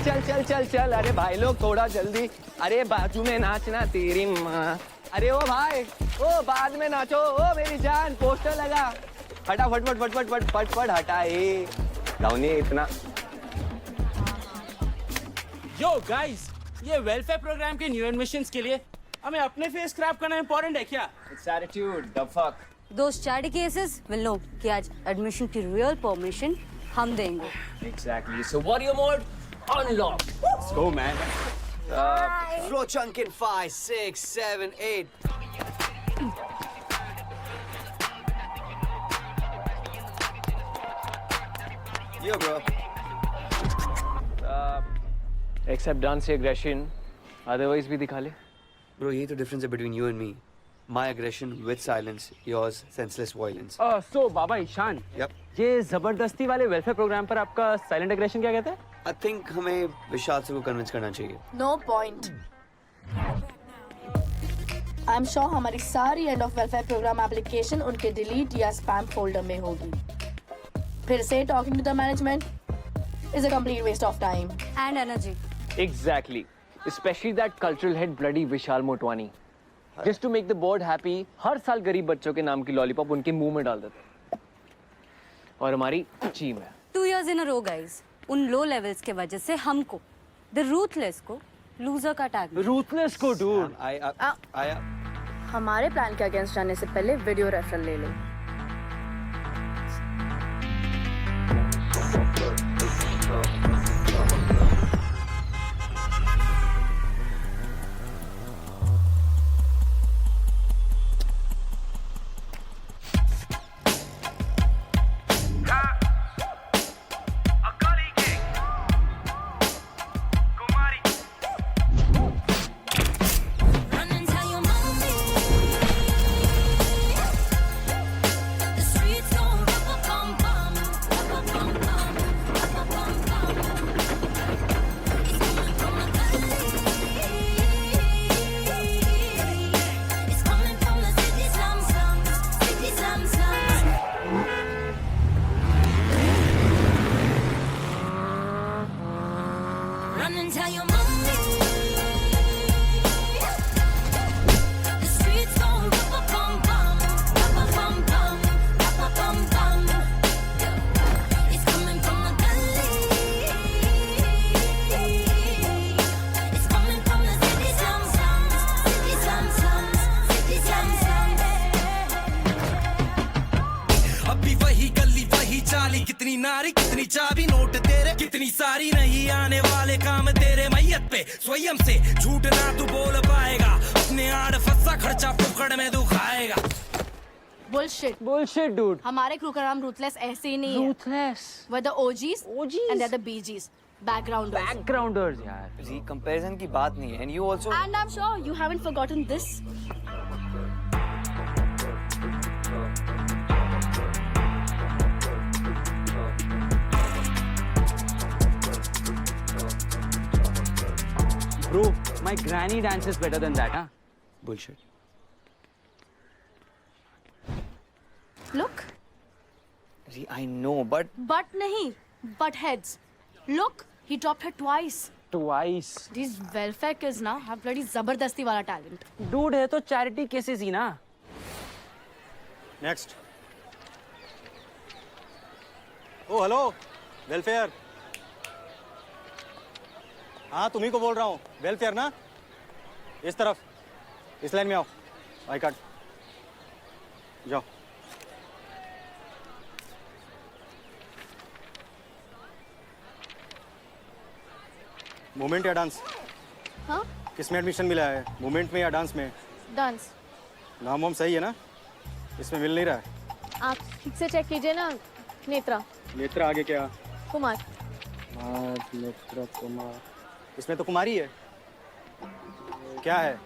चल चल चल चल। अरे भाई लोग थोड़ा जल्दी। अरे बाजू में नाचना तेरी माँ। अरे ओ भाई, ओ बाद में नाचो। ओ मेरी जान, पोस्टर लगा। हटा फट फट फट फट फट फट फट हटा। ये डाउनी इतना। यो गाइस, ये वेलफेयर प्रोग्राम के न्यू एडमिशंस के लिए हमें अपने फेस क्रैप करना इंपॉर्टेंट है क्या? It's attitude the fuck. Those charity cases will know कि आज एडमिशन की रियल परमिशन हम देंगे। Exactly. So warrior mode unlock. Let's go, man. Flow chunk in 5, 6, 7, 8. Yo, bro. Except dance aggression. Otherwise भी दिखा ले. Bro, यही तो difference है between you and me. My aggression with silence, yours senseless violence. So Baba Ishan, Yep. ये जबरदस्ती वाले welfare programme पर आपका साइलेंट एग्रेशन क्या कहते हैं? I think हमें विशाल सर को कन्विंस करना चाहिए. No point. I'm sure हमारी सारी end of welfare program application उनके डिलीट या स्पैम फोल्डर में होगी. फिर से talking to the management is a complete waste of time. And energy. Exactly. Especially that cultural head bloody Vishal Motwani. Just to make the board happy, हर साल गरीब बच्चों के नाम की लॉलीपॉप उनके मुंह में डाल देते. और हमारी टीम है. 2 years in a row, guys. उन लो लेवल्स के वजह से हमको, the ruthless को, लूजर का टैग. Ruthless को dude. I हमारे प्लान के अगेंस्ट जाने से पहले वीडियो रेफरल ले लो. Run and tell your mommy the streets gon' bum bum bum bum bum. It's coming from the gully. It's coming from the city slums, city slums, city slums. अभी वही गली वही चाली, कितनी नारी कितनी चाबी, नोट तेरे कितनी सारी, नहीं आने वाले काम तेरे मैयत पे स्वयं से झूठ ना तू बोल पाएगा, अपने आड़ फंसा खर्चा फुकड़ में दुखाएगा. Bullshit. Bullshit dude. हमारे क्रू का नाम रूथलेस ऐसे ही नहीं है. Ruthless. We're the OGs and they're the BGs. Backgrounders. Backgrounders यार. जी कंपैरिजन की बात नहीं है. And you also. And I'm sure you haven't forgotten this. Bro, my granny dances better than that, huh? Bullshit. Look. Ji I know, but. But नहीं. But heads. Look, he dropped her twice. Twice. These welfare kids now have bloody जबरदस्ती वाला talent. Dude है तो charity cases ही ना. Next. ओ hello, welfare. हाँ तुम्ही को बोल रहा हूँ. वेलफेयर ना, इस तरफ, इस लाइन में आओ. आई कार्ड जाओ. मूवमेंट या डांस? हाँ? किस में एडमिशन मिला है, मूवमेंट में या डांस में? Dance. नाम वाम सही है ना? इसमें मिल नहीं रहा है. आप ठीक से चेक कीजिए ना. नेत्रा. नेत्रा आगे क्या? कुमार. नेत्रा कुमार. इसमें तो कुमारी है. क्या है,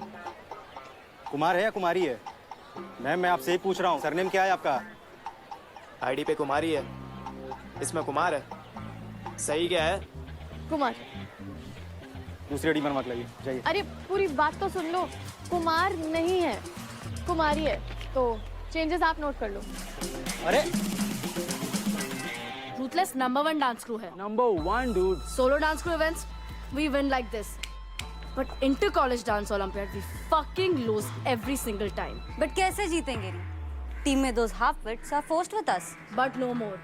कुमार है या कुमारी है? मैम मैं आपसे ही पूछ रहा हूँ. सरनेम क्या है आपका? आईडी पे कुमारी है, इसमें कुमार है. सही क्या है? कुमार. दूसरी आईडी बनवा के लाइए. जाइए. अरे पूरी बात तो सुन लो. कुमार नहीं है, कुमारी है. तो चेंजेस आप नोट कर लो. अरे रूथलेस नंबर 1 डांस क्रू है. Number 1 dude. Solo dance crew events we win like this. But inter-college dance Olympiad, we fucking lose every single time. But कैसे जीतेंगे री? टीम में those half-wits are forced with us. But no more.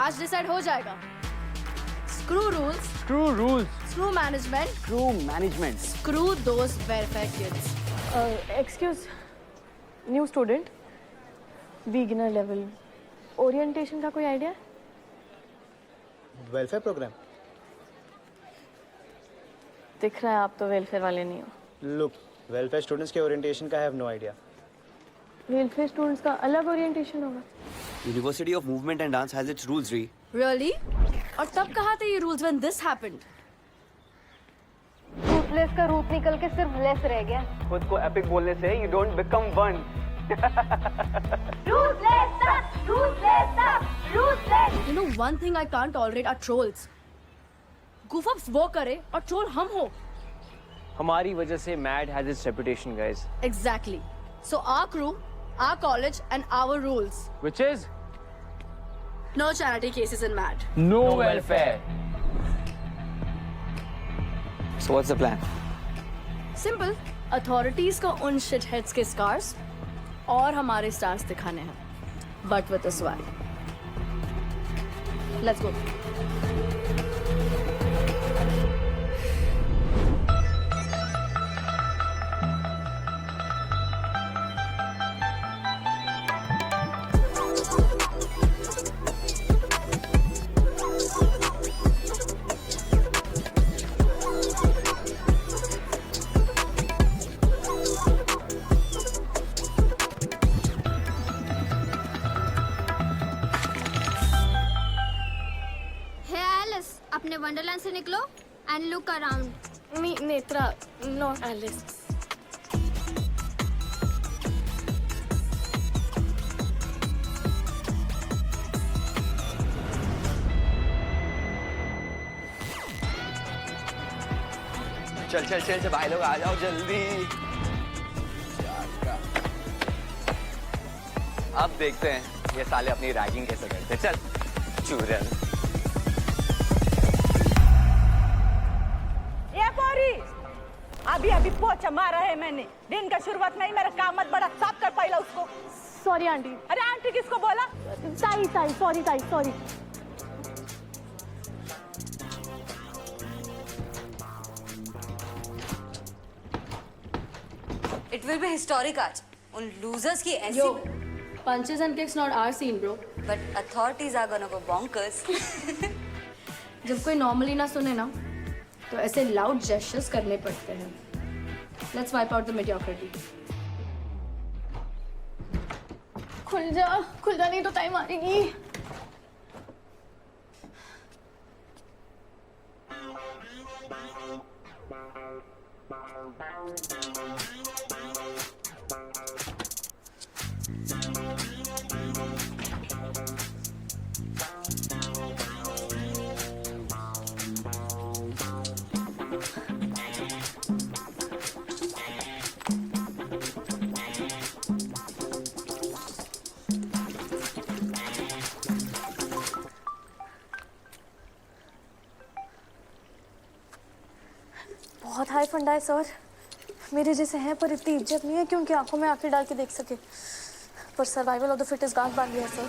आज decide हो जाएगा. Screw rules. Screw rules. Screw management. Screw management. Screw those welfare kids. Excuse, new student, beginner level, orientation का कोई idea? Welfare program. दिख रहा है आप तो वेलफेयर वाले नहीं हो। Look, welfare students के orientation का I have no idea. Welfare students का अलग ओरिएंटेशन होगा। University of Movement and Dance has its rules, Ree. Really? और तब कहाँ थे ये rules when this happened? Rootless का रूट निकल के सिर्फ लेस रह गया। खुद को एपिक बोलने से you don't become one. You know one thing I can't tolerate are trolls. Goof-ups वो करे और troll हम हो. हमारी वजह से MAD has its reputation, guys. Exactly. So our crew, our college, and our rules. Which is No charity cases in MAD. no welfare. So what's the plan? Simple. Authorities को उन shitheads के scars और हमारे stars दिखाने हैं. But with a swag. Let's go. अपने wonderland से निकलो and look around. Me Netra, not Alice. चल चल चल चल भाई लोग आ जाओ जल्दी। अब देखते हैं ये साले अपनी रैगिंग कैसे करते। चल चूरन। अभी अभी पोछा मारा है मैंने। दिन का शुरुआत में ही मेरा काम मत बड़ा, साफ कर पहला उसको। Sorry aunty. अरे आंटी किसको बोला? ताई ताई, सॉरी ताई, sorry. It will be historic आज। उन losers की ऐसी। Yo, punches and kicks not our scene, bro. But authorities are gonna go bonkers। जब कोई normally ना सुने ना, तो ऐसे loud gestures करने पड़ते हैं। Let's wipe out the mediocrity. खुल जा नहीं तो टाइम आएगी। बहुत हाई फंडा है सर। मेरे जैसे हैं पर इतनी इज्जत नहीं है कि उनकी आंखों में आंखें डाल के देख सके। पर सर्वाइवल ऑफ द फिटेस्ट गांठ बांध लिया सर।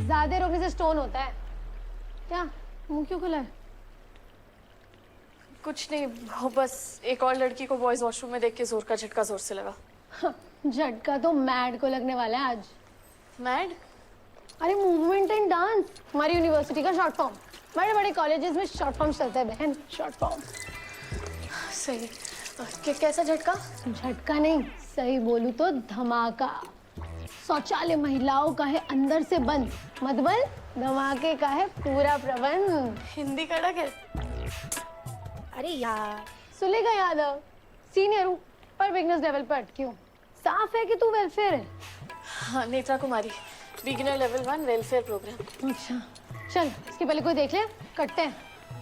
ज्यादा रोकने से स्टोन होता है क्या? मुंह क्यों खुला है? कुछ नहीं, वो बस एक और लड़की को बॉयज वॉशरूम में देख के जोर का झटका जोर से लगा। झटका तो मैड को लगने वाला है आज। मैड? अरे मूवमेंट एंड डांस, हमारी यूनिवर्सिटी का शॉर्ट फॉर्म। बड़े बड़े कॉलेजेस में शॉर्ट फॉर्म चलता है बहन, शॉर्ट फॉर्म। सही। कैसा झटका? झटका नहीं, सही बोलूं तो धमाका। शौचालय महिलाओं का है अंदर से बंद, मतबल धमाके का है पूरा प्रबंध। हिंदी कड़क है। अरे यार, सुलेखा यादव, सीनियर हूँ पर बिगनर्स लेवल पर अटकी हूँ। साफ है कि तू वेलफेयर है। हाँ, नेत्रा कुमारी, बिगिनर लेवल 1 वेलफेयर प्रोग्राम। अच्छा चल, इसके पहले कोई देख ले, कटते हैं।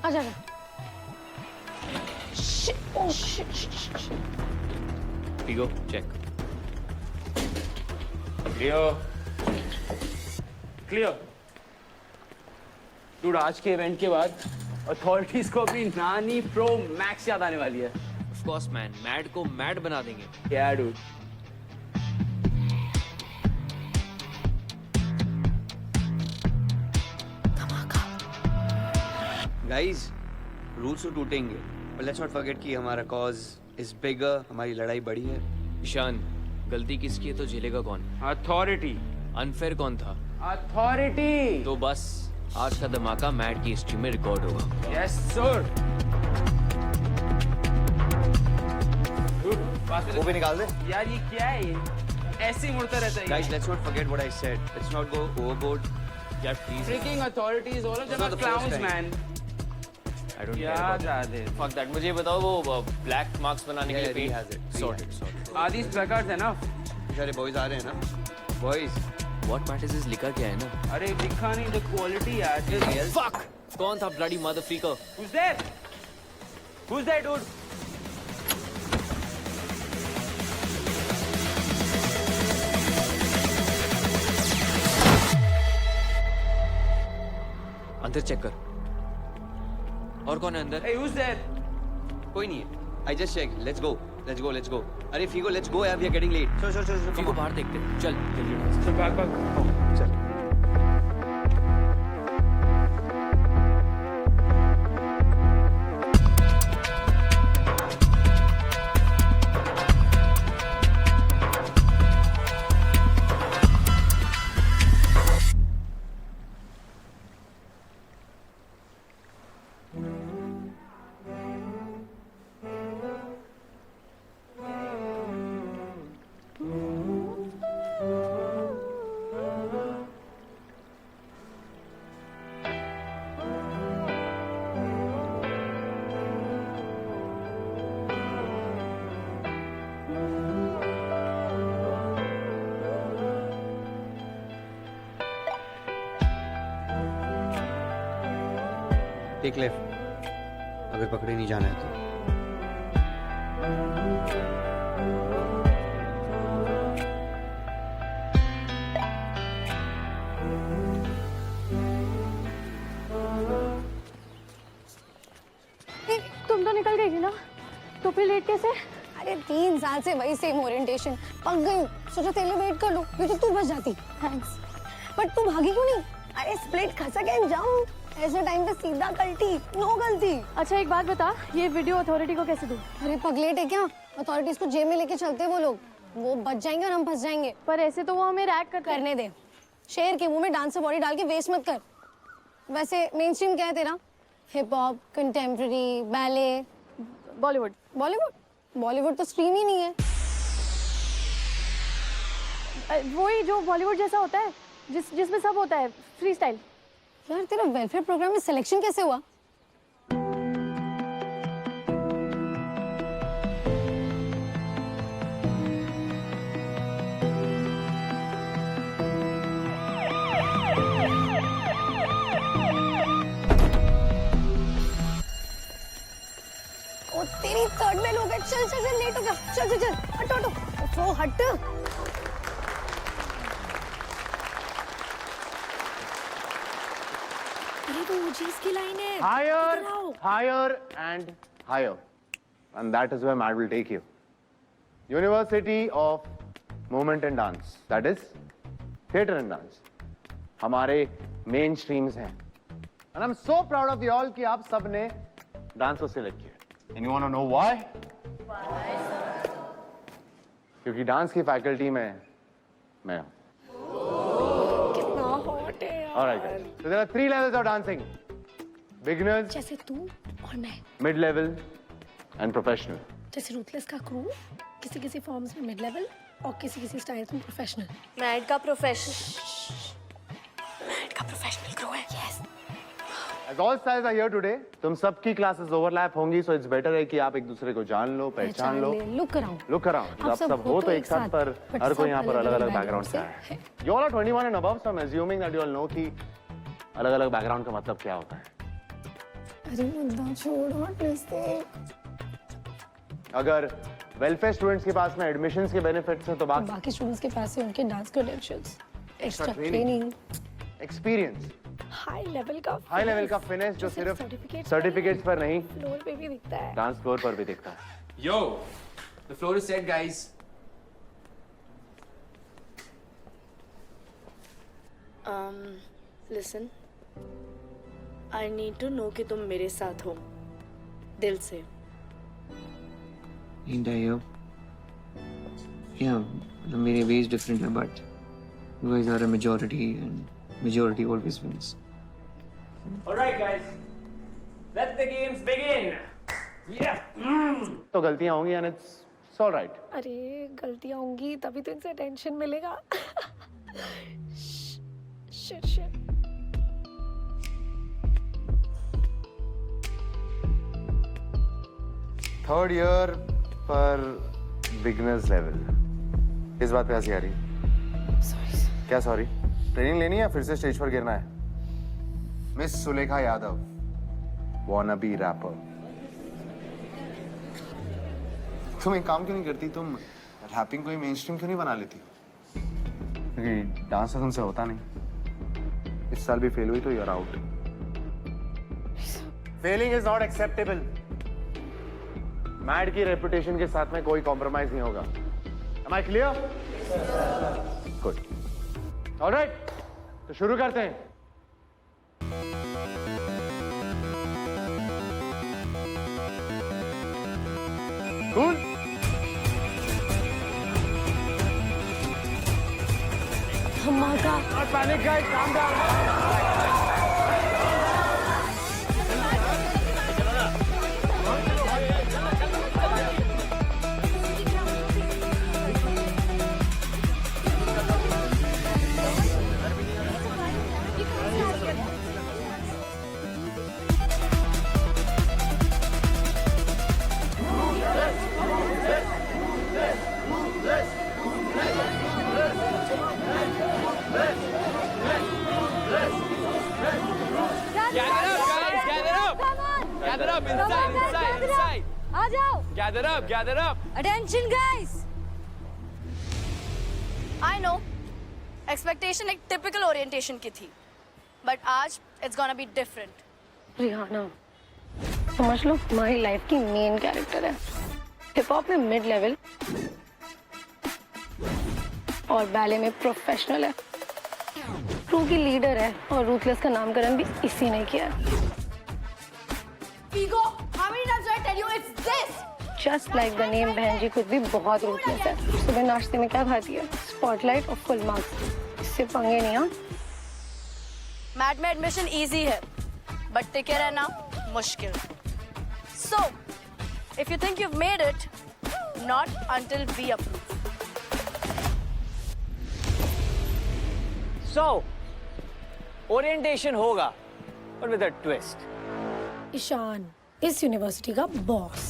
आ जाना। Ego check. क्लियर। डूड, आज के इवेंट के बाद अथॉरिटीज को अपनी नानी प्रो मैक्स याद आने वाली है। ऑफ कोर्स मैन, मैड को मैड बना देंगे। क्या डूड? Guys, रूल्स तो टूटेंगे, but let's not forget कि हमारा cause is bigger, हमारी लड़ाई बड़ी है। ईशान, गलती किसकी है तो झेलेगा कौन? अथॉरिटी। अनफेयर कौन था? अथॉरिटी। तो बस आज का धमाका मैड की हिस्ट्री में रिकॉर्ड होगा। Yes sir. वो भी निकाल दे। यार ये क्या है? ऐसे ही मुड़ता रहता है। Guys, let's not forget what I said. Let's not go overboard. यार please. Freaking authorities, all of them are clowns, man. I don't क्या care जा about they? it. Fuck that. मुझे बताओ वो ब्लैक मार्क्स बनाने के लिए he has it. He Sorted, has sorted. Are these placards enough? सारे boys आ रहे हैं ना? Boys. What matters is लिखा क्या है ना? अरे लिखा नहीं, the quality यार। Fuck! कौन था bloody motherfucker? Who's there? Who's there, dude? अंदर चेक कर। और कौन है अंदर? Hey, who's there? कोई नहीं है। I just checked. Let's go. Let's go. Let's go. अरे फीगो, let's go यार, we are getting late. चल। को बाहर देखते हैं। चल जल्दी। So back. चल। टेक लेफ्ट, अगर पकड़े नहीं जाना है तो। तुम तो निकल गई थी ना, तो फिर लेट कैसे? अरे 3 साल से वही सेम ओरिएंटेशन, पक गई हूँ। सोचा तेरे लिए वेट कर लूँ, ये तो तू बच जाती। थैंक्स। बट तू भागी क्यों नहीं? अरे स्प्लिट खसक एंड जंप, ऐसे टाइम पे सीधा गलती, नो गलती। अच्छा एक बात बता, ये वीडियो अथॉरिटी को कैसे दूँ? अरे पगलेट है क्या? अथॉरिटीज को जेल में लेके चलते वो लोग, वो बच जाएंगे और हम फंस जाएंगे। पर ऐसे तो वो हमें रैक करने दे। शेर के मुंह में डांस से बॉडी डाल के वेस्ट मत कर। वैसे मेन स्ट्रीम क्या है तेरा? Hip hop, contemporary, ballet, Bollywood. Bollywood तो स्ट्रीम ही नहीं है। वही जो बॉलीवुड जैसा होता है, जिसमें सब होता है, फ्री स्टाइल। यार तेरा वेलफेयर प्रोग्राम में सिलेक्शन कैसे हुआ? ओ तेरी थर्ड बेल हो गई। चल लेट हो गया। चल हटो हट। ये तो ऊंची इसकी लाइन है। Higher and higher, and that is where Mad will take you. University of Movement and Dance, that is theatre and dance. हमारे मेन स्ट्रीम्स हैं, and I'm so proud of you all कि आप सब ने dance को select किया। And you want to know why? क्योंकि dance की फैकल्टी में मैं हूँ। कितना हॉट है यार। All right, guys. So there are 3 levels of dancing: beginners, जैसे तू और मैं, mid-level, and professional. जैसे रूथलेस का क्रू किसी फॉर्म्स में मिड लेवल और किसी स्टाइल्स में प्रोफेशनल। मैड का प्रोफेशनल क्रू है। Yes. As all styles are here today, तुम सबकी क्लासेस ओवरलैप होंगी, so it's better है कि आप एक दूसरे को जान लो, पहचान लो। Look around. आप सब हो तो एक साथ, पर हर कोई यहाँ पर अलग-अलग बैकग्राउंड से आया है। You all are 21 and above, so I'm assuming that you all know कि अलग-अलग बैकग्राउंड का मतलब क्या होता है। अरे मुद्दा छोड़, प्लीज देख। अगर वेलफेयर स्टूडेंट्स के पास में एडमिशन्स के बेनिफिट्स हैं तो बाकी स्टूडेंट्स के पास है उनके dance credentials, extra training, experience, high level का फिनिश जो सिर्फ सर्टिफिकेट्स पर नहीं फ्लोर पे भी दिखता है, डांस फ्लोर पर भी दिखता है. Yo, the floor is set, guys. Listen, I need to know कि तुम मेरे साथ हो दिल से. And I hope. Yeah, the मेरे ways different है, but you guys are a majority and majority always wins. All right, guys. Let the games begin. Yeah. तो गलतियां होंगी and it's all right. अरे गलतियां होंगी तभी तो इनसे टेंशन मिलेगा. शिट. थर्ड ईयर पर बिगनर्स लेवल. किस बात पे हंसी आ रही? सॉरी. क्या सॉरी? ट्रेनिंग लेनी है या फिर से स्टेज पर गिरना है? Miss Sulekha Yadav, wannabe rapper. तुम एक काम क्यों नहीं करती? तुम रैपिंग को ही मेन स्ट्रीम क्यों नहीं बना लेती? क्योंकि डांस तो तुमसे होता नहीं. इस साल भी फेल हुई तो you are out. Failing is not acceptable. मैड की रेपुटेशन के साथ में कोई कॉम्प्रोमाइज नहीं होगा. Am I clear? Good. All right. तो शुरू करते हैं. Cool. धमाका. Not panic, guys. Calm down. Gather up, inside. आ जाओ. Gather up. Attention, guys. I know. Expectation एक typical orientation की थी, but आज it's gonna be different. Rihanna समझ लो तुम्हारी लाइफ की मेन कैरेक्टर है. हिप हॉप में मिड लेवल और बैले में प्रोफेशनल है. क्रू की लीडर है और रूथलेस का नामकरण भी इसी ने किया है. Ego, how many times do I tell you it's this? Just like the name. बहन जी खुद भी बहुत रूथलेस है. सुबह नाश्ते में क्या खाती है? स्पॉटलाइट और फुल मार्क्स. इससे पंगे नहीं. हाँ, मैट में एडमिशन इजी है, बट टिके रहना मुश्किल. So, if you think you've made it, not until we approve. So, orientation होगा, but with a twist. Ishan इस यूनिवर्सिटी का बॉस,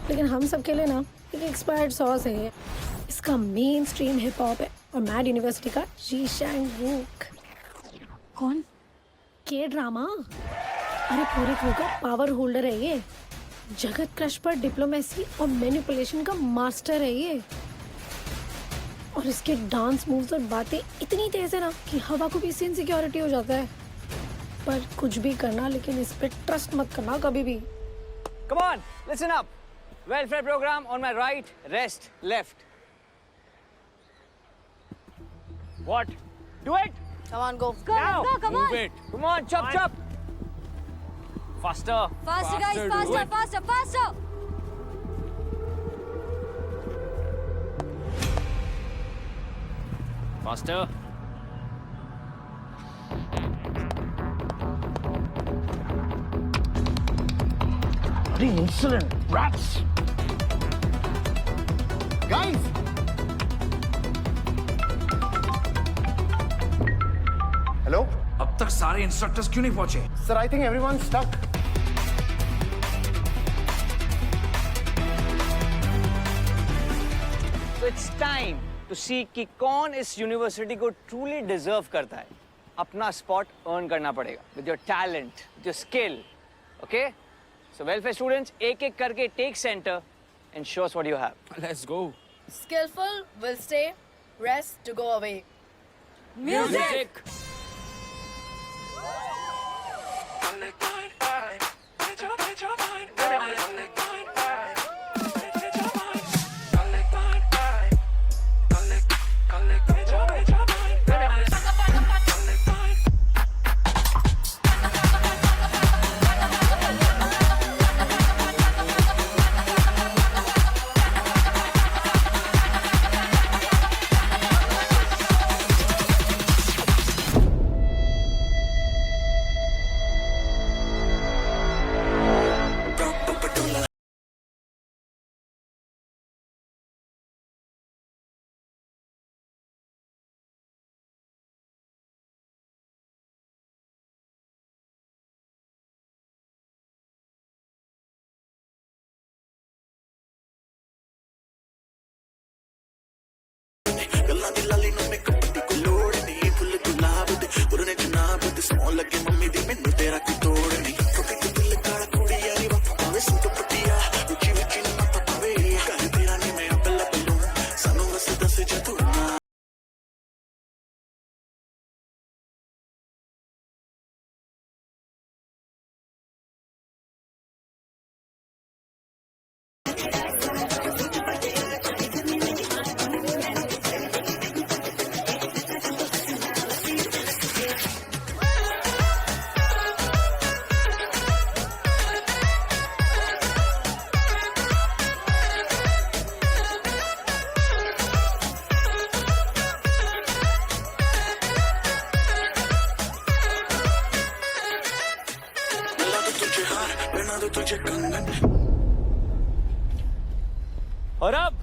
लेकिन हम सबके लिए ना एक एक्सपायर्ड सॉस है ये. इसका मेन स्ट्रीम हिप हॉप है और मैड यूनिवर्सिटी का जी शैंग वूक. कौन? के ड्रामा. अरे पूरे क्रू का पावर होल्डर है ये. जगत क्रश पर डिप्लोमेसी और मैनिपुलेशन का मास्टर है ये. और इसके डांस मूव्स और बातें इतनी तेज है ना कि हवा को भी इससे इनसिक्योरिटी हो जाता है. पर कुछ भी करना, लेकिन इस पे ट्रस्ट मत करना कभी भी. Come on, listen up. Welfare program on my right, rest left. What? Do it. Come on, go. Now. Come on. Move it. Come on, chop. Faster. Faster, guys, do faster, it. faster. Faster. Bloody insolent rats! Guys! Hello? अब तक सारे instructors क्यों नहीं पहुंचे? Sir, I think everyone's stuck. So it's time to see कि कौन इस university को truly deserve करता है. अपना spot earn करना पड़ेगा with your talent, with your skill. Okay? So welfare students, एक-एक करके take center and show us what you have. Let's go. Skillful will stay, rest to go away. Music. और अब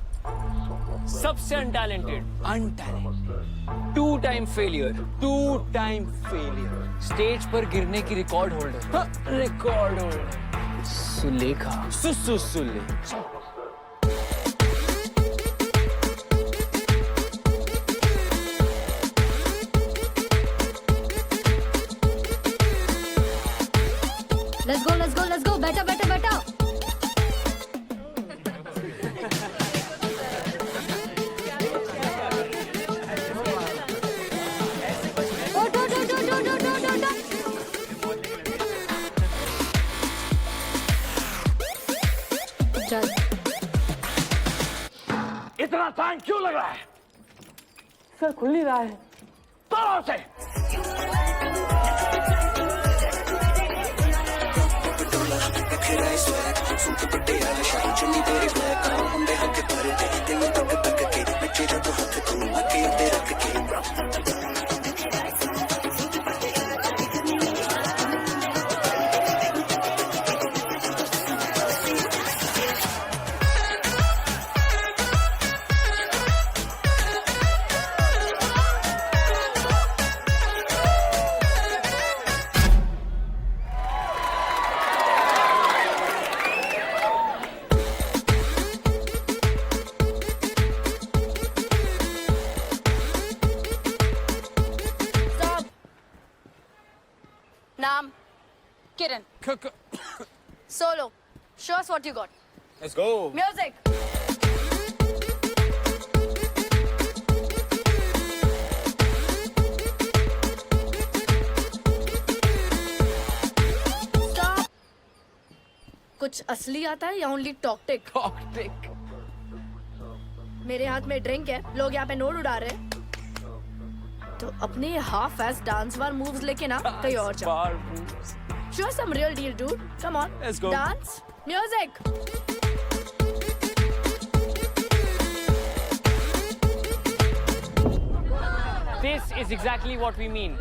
सबसे untalented, to time failure, stage पर गिरने की record holder, Sulekha, Sulekha. Let's go, बैठा। इतना टाइम क्यों लग रहा है? सर खुल नहीं रहा है। तोड़ो से। Naam, Kiran. Solo. Show us what you got. Let's go. Music. Stop. कुछ असली आता है या ओनली टॉक्टिक? टॉक्टिक। मेरे हाथ में ड्रिंक है, लोग यहाँ पे नोट उड़ा रहे हैं। तो अपने half S dance bar moves लेके ना कहीं और जाओ। Show some real deal, dude. Come on. Let's go. Dance. Music. This is exactly what we mean.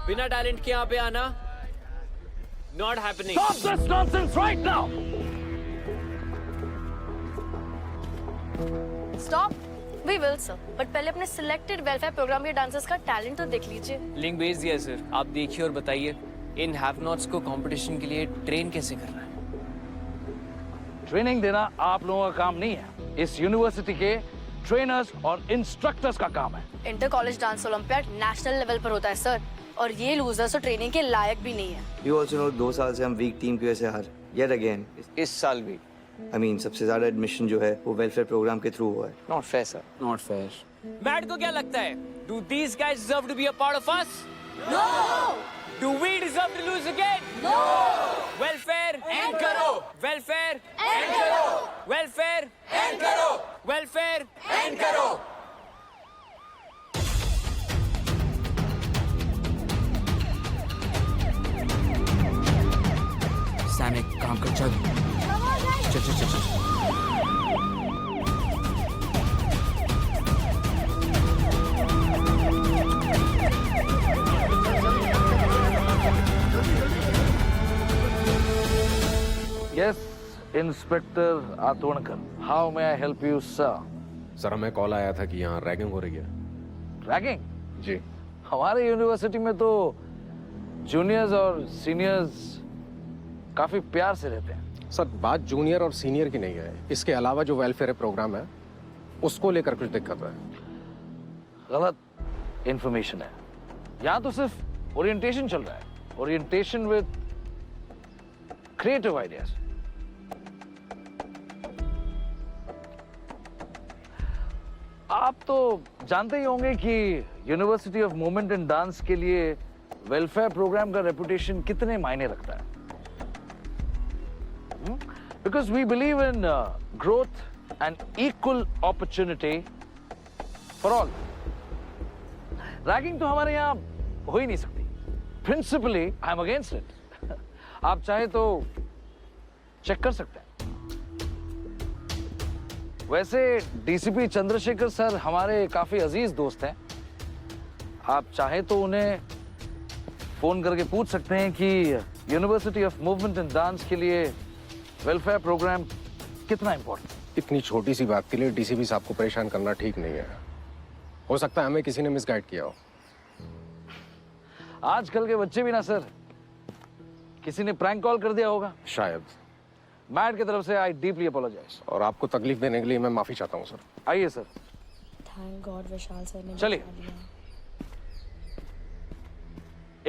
बिना टैलेंट के यहाँ पे आना, not happening. Stop this nonsense right now. Stop. We will, sir. But पहले अपने selected welfare program के dancers का talent तो देख लीजिए। लिंक भेज दिया सर, आप देखिए और बताइए इन हैव नॉट्स को कंपटीशन के लिए ट्रेन कैसे करना है। ट्रेनिंग देना आप लोगों का काम नहीं है, इस यूनिवर्सिटी के ट्रेनर्स और इंस्ट्रक्टर्स का काम है। Inter college dance olympiad national level पर होता है सर, और ये लूजर्स तो ट्रेनिंग के लायक भी नहीं है। You also know 2 साल से हम वीक टीम की वजह से हार yet again। इस साल भी I mean, सबसे ज़्यादा एडमिशन जो है वो वेलफेयर प्रोग्राम के थ्रू हुआ है. Not fair, sir. Not fair. Matt को क्या लगता है? Do these guys deserve to be a part of us? No! Do we deserve to lose again? No! Welfare End करो! Welfare End करो! Welfare End करो! Welfare End करो! Sam एक काम कर, चल चल चल चल चल. Yes, Inspector Atwankar. How may I help you, sir? Sir हमें कॉल आया था कि यहाँ रैगिंग हो रही है. रैगिंग? जी. हमारे यूनिवर्सिटी में तो जूनियर्स और सीनियर्स काफी प्यार से रहते हैं. सर बात जूनियर और सीनियर की नहीं है, इसके अलावा जो वेलफेयर प्रोग्राम है उसको लेकर कुछ दिक्कत है. गलत इंफॉर्मेशन है. यहाँ तो सिर्फ ओरिएंटेशन चल रहा है. Orientation with creative ideas. आप तो जानते ही होंगे कि university of movement and dance के लिए वेलफेयर प्रोग्राम का रेपुटेशन कितने मायने रखता है. Because we believe in growth and equal opportunity for all. Ragging तो हमारे यहाँ हो ही नहीं सकती. Principally, I am against it. आप चाहे तो चेक कर सकते हैं. वैसे डीसीपी चंद्रशेखर सर हमारे काफी अजीज दोस्त हैं. आप चाहे तो उन्हें फोन करके पूछ सकते हैं कि university of movement and dance के लिए वेलफेयर प्रोग्राम कितना इंपॉर्टेंट. इतनी छोटी सी बात के लिए डीसीपी साहब को परेशान करना ठीक नहीं है. हो सकता है हमें किसी ने मिसगाइड किया हो. आजकल के बच्चे भी ना सर, किसी ने प्रैंक कॉल कर दिया होगा शायद. मैट की तरफ से आई डीपली अपोलोजाइज. और आपको तकलीफ देने के लिए मैं माफी चाहता हूँ सर. आइए सर. थैंक गॉड विशाल सर ने चलिए.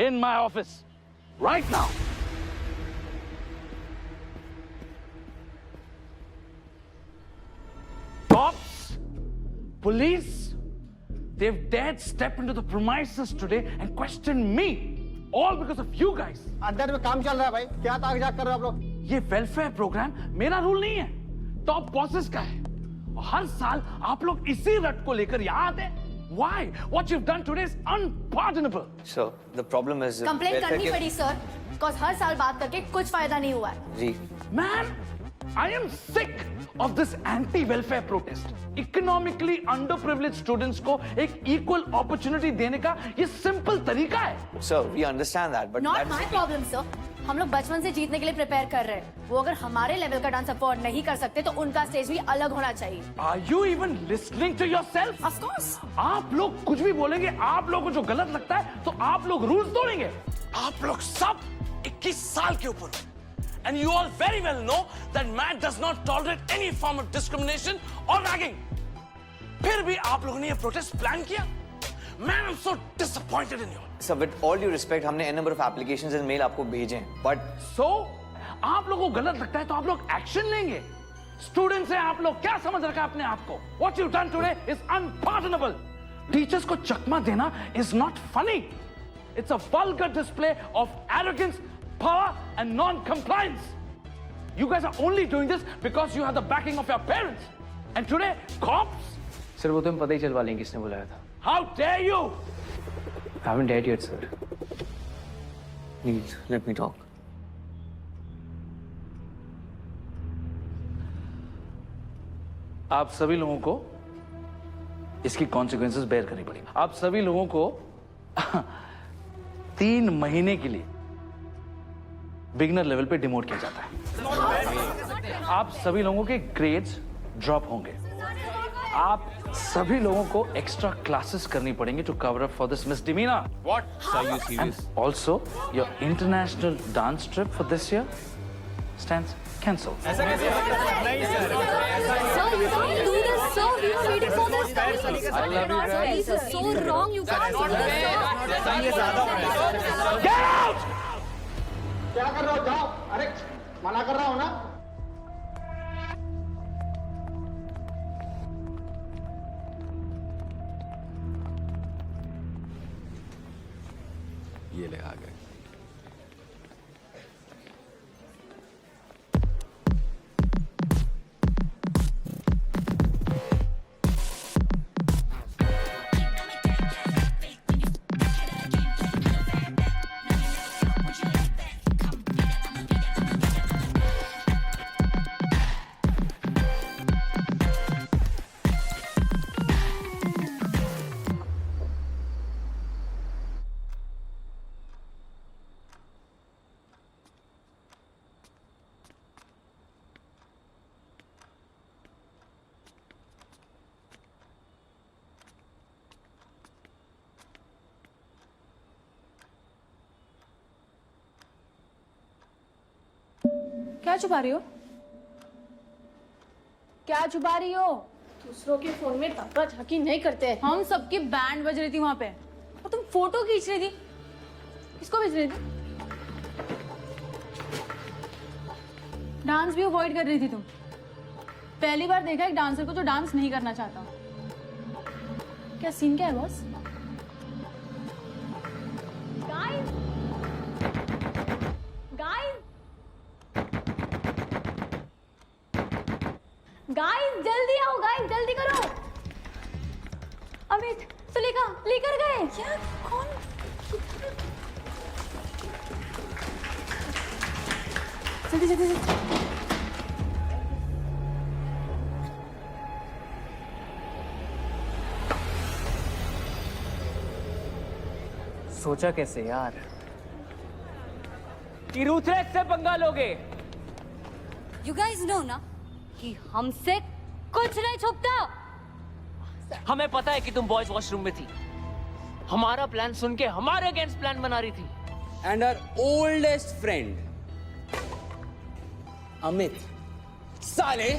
In my office right now. Cops, police, they've dared step into the premises today and question me, all because of you guys. अंदर में काम चल रहा है भाई, क्या ताक-झाक कर रहे हो आप लोग? ये वेलफेयर प्रोग्राम मेरा रूल नहीं है, टॉप बॉसेस का है. और हर साल आप लोग इसी रट को लेकर यहाँ आते हैं. Why? What you've done today is unpardonable. So the problem is. Complaint करनी पड़ी सर, बिकॉज़ हर साल बात करके कुछ फायदा नहीं हुआ है. जी. Man, I am sick of this anti-welfare protest. Economically underprivileged students को एक equal opportunity देने का ये simple तरीका है. Sir, we understand that, but Not my problem, sir. हम लोग बचपन से जीतने के लिए प्रिपेयर कर रहे हैं. वो अगर हमारे लेवल का डांस अफोर्ड नहीं कर सकते तो उनका स्टेज भी अलग होना चाहिए. Are you even listening to yourself? Of course. आप लोग कुछ भी बोलेंगे, आप लोगों को जो गलत लगता है तो आप लोग रूल्स तोड़ेंगे. आप लोग सब 21 साल के ऊपर. And you all very well know that MAT does not tolerate any form of discrimination or ragging. फिर भी आप लोगों ने ये protest plan किया. Man, I'm so disappointed in you. Sir, with all due respect, हमने n number of applications and mail आपको भेजे हैं, but so आप लोगों को गलत लगता है तो आप लोग एक्शन लेंगे. स्टूडेंट्स हैं आप लोग, क्या समझ रखा है अपने आप को? What you've done today is unpardonable. Teachers को चकमा देना is not funny. It's a vulgar display of arrogance, power and non-compliance. You guys are only doing this because you have the backing of your parents. And today, cops? Sir वो तो हम पता ही चलवा लेंगे किसने बुलाया था. How dare you? I haven't dared yet, sir. Please, let me talk. आप सभी लोगों को इसकी कॉन्सिक्वेंसेस बेयर करनी पड़ेगी. आप सभी लोगों को 3 महीने के लिए बिगिनर लेवल पे डिमोट किया जाता है. आप सभी लोगों के ग्रेड्स ड्रॉप होंगे. आप सभी लोगों को एक्स्ट्रा क्लासेस करनी पड़ेंगी to cover up for this misdemeanour. What? Are you serious? And also, your international dance trip for this year stands cancelled. Sir, you can't do this, sir. We were waiting for this. I love you guys. This is so wrong. You can't do this, sir. Get out! क्या कर रहे हो? जाओ. अरे मना कर रहा हूँ ना. क्या छुपा रही हो? क्या छुपा रही हो? दूसरों के फोन में ताका झाकी नहीं करते हैं। हम सबकी बैंड बज रही थी वहां पे और तुम फोटो खींच रही थी। किसको भेज रही थी? डांस भी अवॉइड कर रही थी तुम। पहली बार देखा एक डांसर को जो डांस नहीं करना चाहता। क्या सीन क्या है बॉस? गाइस गाइस गाइस जल्दी आओ, गाइस जल्दी करो। अमित सुलेखा लेकर गए क्या? कौन? जल्दी जल्दी जल्दी। सोचा कैसे यार कि रूथलेस से पंगा लोगे? यू गाइस नो ना कि हमसे कुछ नहीं छुपता। हमें पता है कि तुम बॉयज वॉशरूम में थी, हमारा प्लान सुन के हमारे अगेंस्ट प्लान बना रही थी। And our oldest friend Amit साले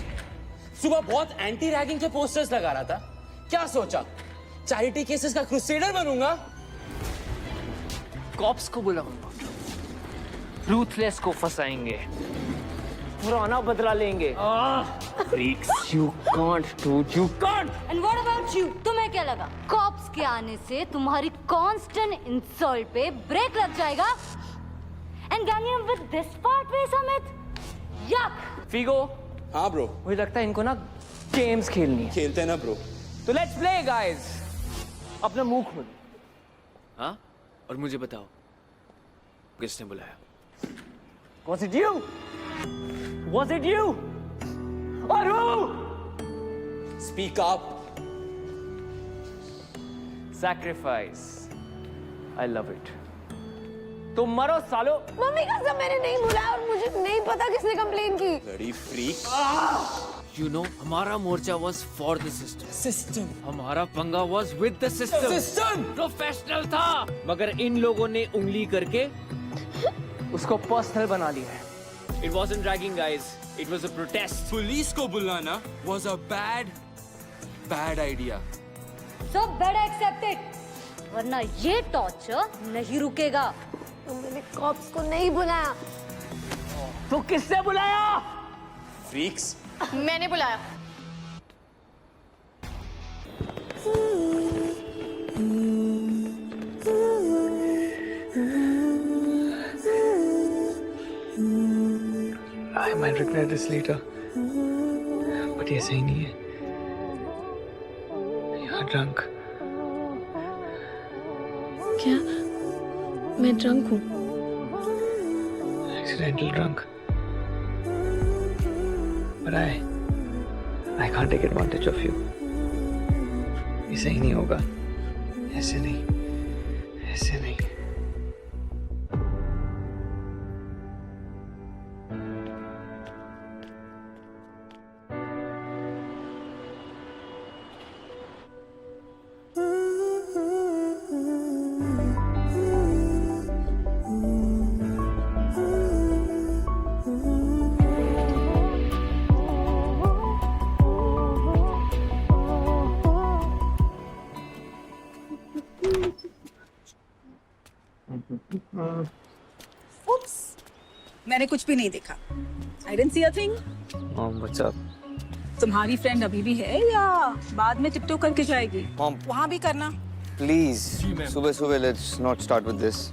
सुबह बहुत एंटी रैगिंग के पोस्टर्स लगा रहा था। क्या सोचा चैरिटी केसेस का क्रूसेडर बनूंगा? कॉप्स को बुलाऊंगा, रूथलेस को फंसाएंगे, पुराना बदला लेंगे। Freaks, you can't, dude, you can't. And what about you? तुम्हें क्या लगा कॉप्स के आने से तुम्हारी कांस्टेंट इंसल्ट पे ब्रेक लग जाएगा? And gang him with this part way, Samit? Yuck! Figo, हाँ ब्रो, मुझे लगता है इनको ना गेम्स खेलनी है। खेलते हैं ना ब्रो। तो लेट्स प्ले गाइस। अपना मुंह खोलो। हाँ, और मुझे बताओ किसने बुलाया? Was it you? Was it you? Or who? Speak up. Sacrifice. I love it. तुम मरो सालो। मम्मी कसम मैंने नहीं बुलाया और मुझे नहीं पता किसने कंप्लेन की। Bloody freak. You know, हमारा मोर्चा was for the system. System. हमारा पंगा was with the system. System. Professional था, मगर इन लोगों ने उंगली करके उसको पर्सनल बना लिया है। It wasn't ragging, guys. It was a protest. Police को बुलाना was a bad idea. So better accept it. वरना ये टॉर्चर नहीं रुकेगा। तो मैंने कॉप्स को नहीं बुलाया। तो किसने बुलाया? Freaks. मैंने बुलाया। I might regret this later, but ये सही नहीं है। You're drunk. क्या? मैं ड्रंक हूँ? Accidental drunk. But I can't take advantage of you. ये सही नहीं होगा। ऐसे नहीं, ऐसे नहीं। मैंने कुछ भी नहीं देखा। I didn't see a thing. Mom, what's up? तुम्हारी फ्रेंड अभी भी है या बाद में टिकटॉक करके जाएगी? Mom, वहाँ भी करना। please. सुबह let's not start with this.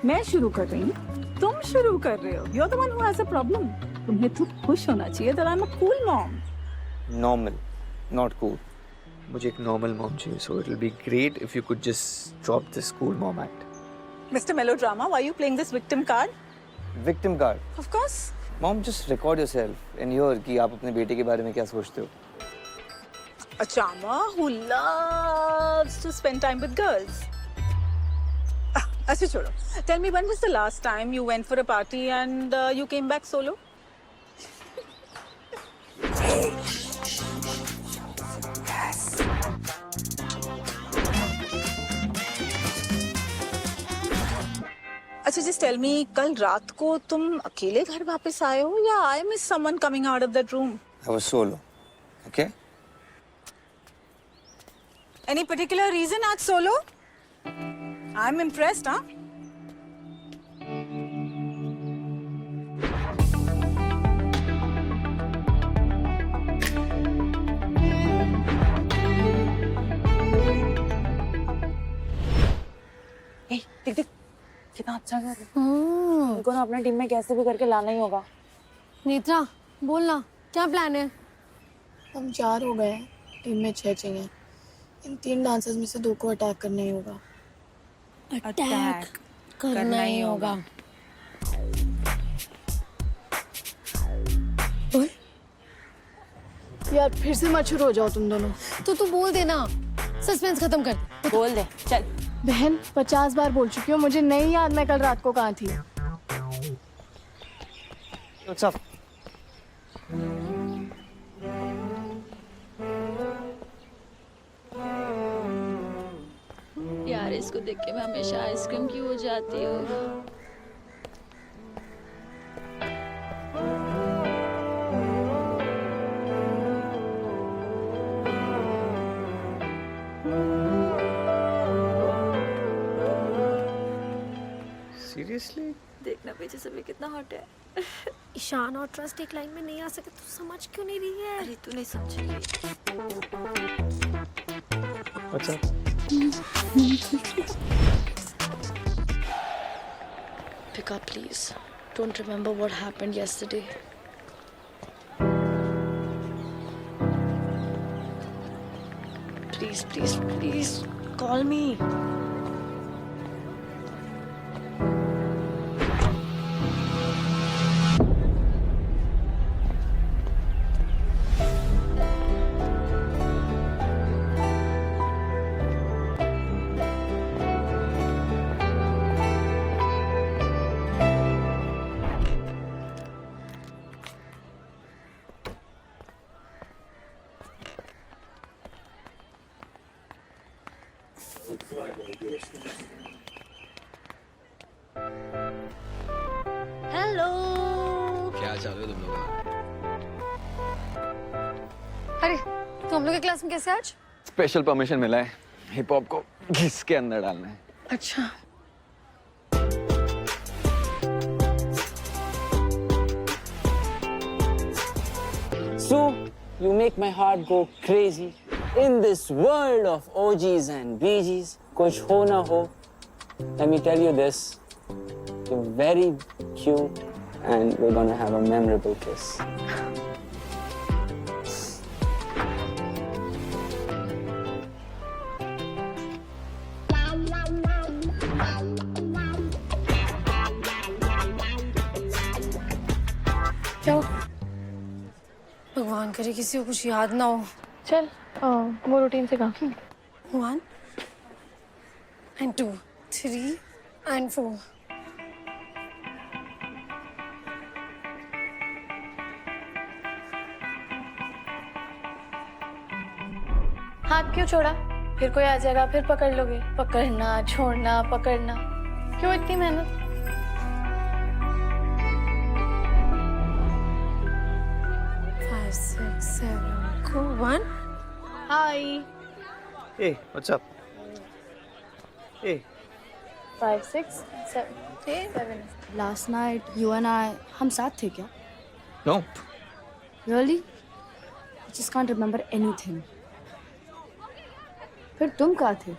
मैं शुरू कर रही हूँ, तुम शुरू कर रहे हो। You're the one who has a problem. तुम्हें तो खुश होना चाहिए that I'm a cool mom. Normal, not cool. मुझे एक normal mom चाहिए, so it'll be great if you could just drop this cool mom act. Mr. Melodrama, why are you playing this victim card? Victim card. Of course. Mom, just record yourself and hear कि आप अपने बेटे के बारे में क्या सोचते हो. A charmer who loves to spend time with girls. अच्छा छोड़ो. Tell me, when was the last time you went for a party and you came back solo? अच्छा just tell me, कल रात को तुम अकेले घर वापस आए हो या I miss someone coming out of that room? I was solo. Okay? Any particular reason आज solo? I'm impressed, huh? देख देख कितना अच्छा घर है। उनको ना अपने टीम में कैसे भी करके लाना ही होगा। नेत्रा बोलना क्या प्लान है? हम 4 हो गए, टीम में 6 चाहिए। इन 3 डांसर्स में से 2 को अटैक करना ही होगा। अटैक करना ही होगा। बोल यार फिर से मशहूर हो जाओ तुम दोनों। तो तू बोल देना, सस्पेंस खत्म कर। बोल दे चल। बहन 50 बार बोल चुकी हूँ, मुझे नहीं याद मैं कल रात को कहाँ थी। What's up? यार इसको देख के मैं हमेशा आइसक्रीम क्यों हो जाती हूँ। Seriously? देखना पीछे से भी कितना हॉट है। ईशान और ट्रस्ट एक लाइन में नहीं आ सके, तू समझ क्यों नहीं रही है? अरे तू नहीं समझेगी। What's up? Pick up, please. Don't remember what happened yesterday. Please, please, please, call me. Hello. क्या चालू है तुम लोग? अरे तो हम लोग के क्लास में कैसे आज? स्पेशल परमिशन मिला है, हिप हॉप को घिस के अंदर डालना है। अच्छा So, you make my heart go crazy. In this world of OGs and BGs, कुछ हो ना हो, let me tell you this, you're very cute and we're gonna have a memorable kiss. क्या? भगवान करे किसी को कुछ याद ना हो। चल वो रूटीन से कहा। 1 and 2 3 and 4 हाथ क्यों छोड़ा? फिर कोई आ जाएगा, फिर पकड़ लोगे। पकड़ना छोड़ना पकड़ना, क्यों इतनी मेहनत? Five, 6, 7 go 1 hi. Hey, what's up? Hey. 5 6 7 Last night you and I, हम साथ थे क्या? Nope. Really? I just can't remember anything. फिर तुम कहाँ थे?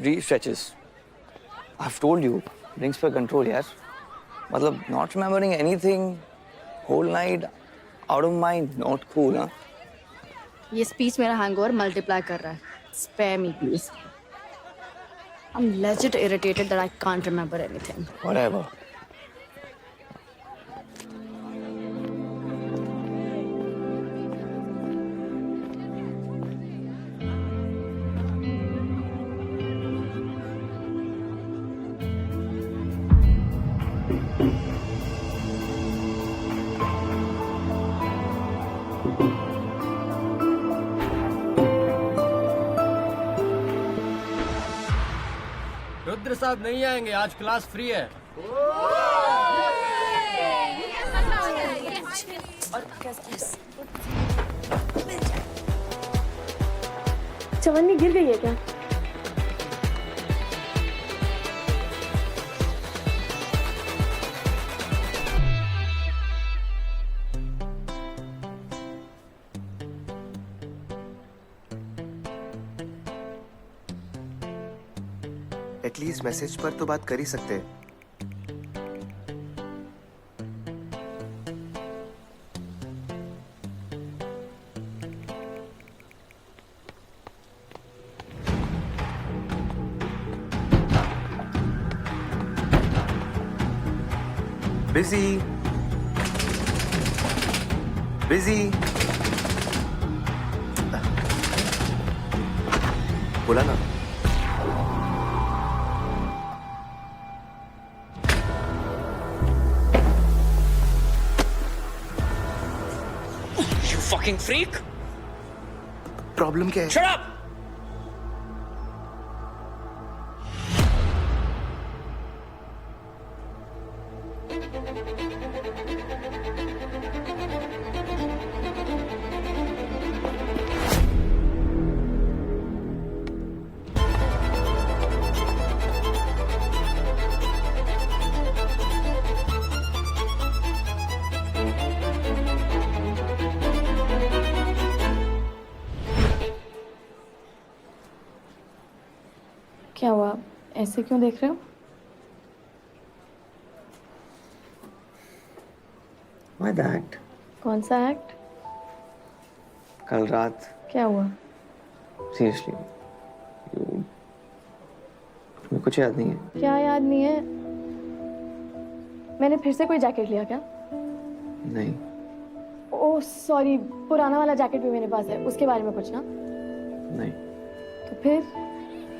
Brief stretches. I've told you, brings for control, यार. मतलब not remembering anything, whole night, out of mind, not cool, huh? ये स्पीच मेरा हैंगओवर मल्टीप्लाई कर रहा है। Spare me, please. I'm legit irritated that I can't remember anything. Whatever. मेरे साथ नहीं आएंगे, आज क्लास फ्री है। चवन्नी गिर गई है क्या? एटलीस्ट मैसेज पर तो बात कर ही सकते हैं। बिजी बिजी बोला ना। You fucking freak! प्रॉब्लम क्या है? Shut up! क्या हुआ? ऐसे क्यों देख रहे हो? Why that? कौन सा एक्ट? कल रात क्या हुआ? सीरियसली तुम्हें कुछ याद नहीं है? क्या याद नहीं है? मैंने फिर से कोई जैकेट लिया क्या? नहीं। ओह सॉरी, पुराना वाला जैकेट भी मेरे पास है, उसके बारे में कुछ ना? नहीं। तो फिर?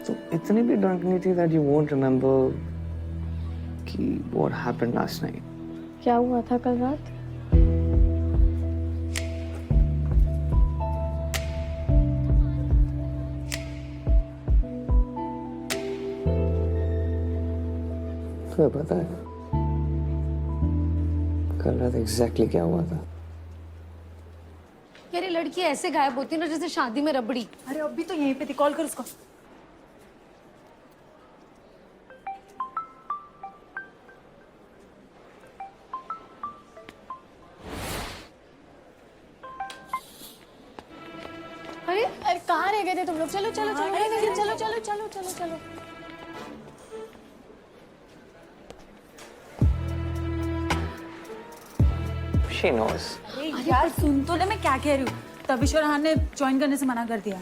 तो इतनी भी ड्रंक नहीं थी that you won't remember कि what happened last night? क्या हुआ था कल रात? तुम्हें पता है कल रात एग्जैक्टली क्या हुआ था? यार ये लड़की ऐसे गायब होती है ना जैसे शादी में रबड़ी। अरे अभी तो यहीं पे थी, कॉल कर उसको। अरे कहाँ रह गए थे तुम लोग? चलो चलो चलो चलो चलो चलो चलो चलो चलो। She knows. अरे यार सुन तो ले मैं क्या कह रही हूँ। तबिश और हान ने ज्वाइन करने से मना कर दिया।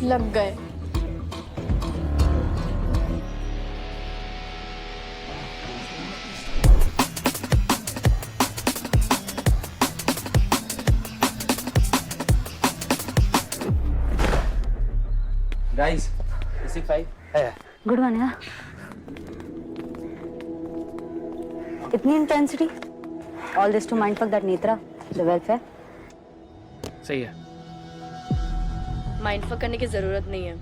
लग गए। Guys, is it 5? Good morning. इतनी intensity, all this to mind fuck that Nethra, the welfare. सही है। माइंड फक करने की जरूरत नहीं है।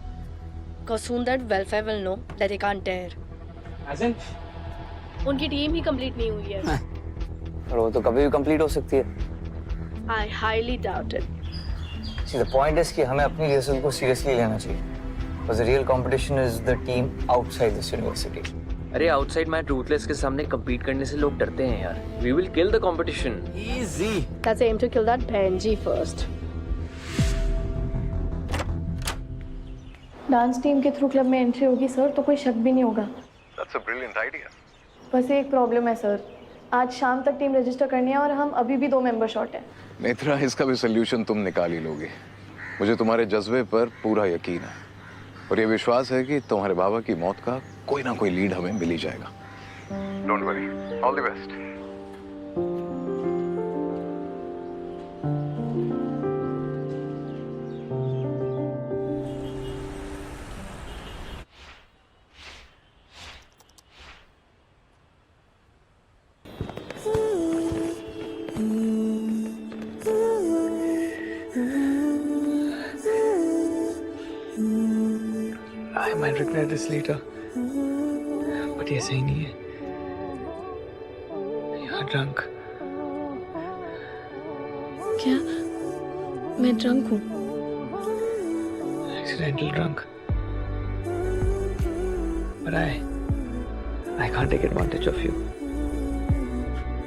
Cause soon that welfare will know that they can't dare. As in? उनकी टीम ही कंप्लीट नहीं हुई है। और वो तो कभी भी कंप्लीट हो सकती है। I highly doubt it. See, the point is कि हमें अपनी रिहर्सल को सीरियसली लेना चाहिए। Because the real competition is the team outside this university. अरे आउटसाइड मैच रूथलेस के सामने compete करने से लोग डरते हैं यार। We will kill the competition. Easy. Let's aim to kill that Benji first. Dance team के थ्रू क्लब में एंट्री होगी सर, तो कोई शक भी नहीं होगा। That's a brilliant idea. बस एक प्रॉब्लम है सर, आज शाम तक टीम रजिस्टर करनी है और हम अभी भी 2 मेंबर शॉर्ट हैं। नेत्रा, इसका भी सोल्यूशन तुम निकाल ही लोगे। मुझे तुम्हारे जज्बे पर पूरा यकीन है और ये विश्वास है कि तुम्हारे बाबा की मौत का कोई ना कोई लीड हमें मिल ही जाएगा। Don't worry, all the best. I might regret this later. But ये सही नहीं है. You are drunk. क्या मैं ड्रंक हूँ? Accidental drunk. But I can't take advantage of you.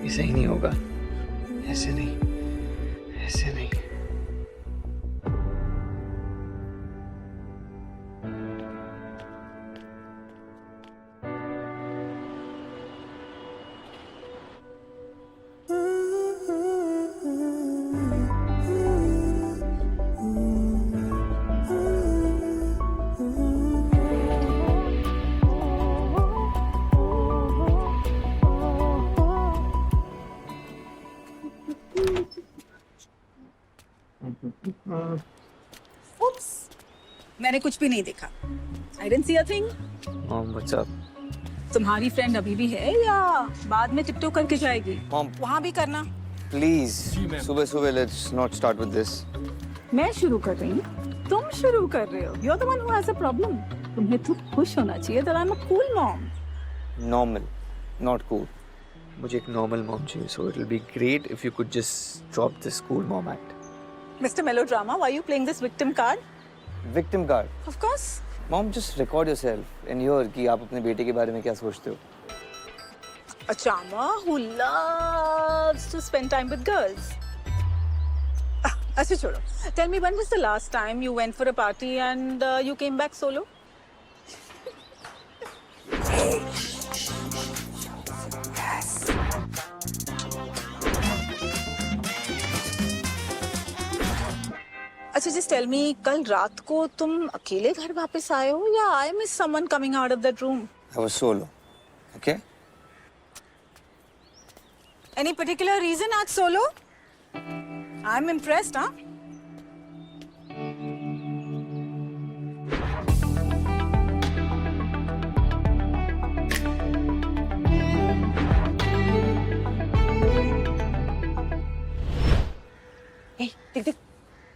ये सही नहीं होगा. ऐसे नहीं. ऐसे नहीं. Oops, मैंने कुछ भी नहीं देखा. I didn't see a thing. Mom, what's up? तुम्हारी फ्रेंड अभी भी है या बाद में टिपटो करके जाएगी? Mom, वहाँ भी करना. please. सुबह let's not start with this. मैं शुरू कर रही हूँ. तुम शुरू कर रहे हो. You're the one who has a problem. तुम्हें तो खुश होना चाहिए that I'm a cool mom. Normal, not cool. मुझे एक normal mom चाहिए, so it'll be great if you could just drop this cool mom act. Mr. Melodrama, why are you playing this victim card? Victim card. Of course. Mom, just record yourself and hear कि आप अपने बेटे के बारे में क्या सोचते हो. A charmer who loves to spend time with girls. अच्छा छोड़ो. Tell me, when was the last time you went for a party and you came back solo? अच्छा, just tell me, कल रात को तुम अकेले घर वापस आए हो या I miss someone coming out of that room? I was solo. Okay? Any particular reason आज solo? I'm impressed, huh? देख देख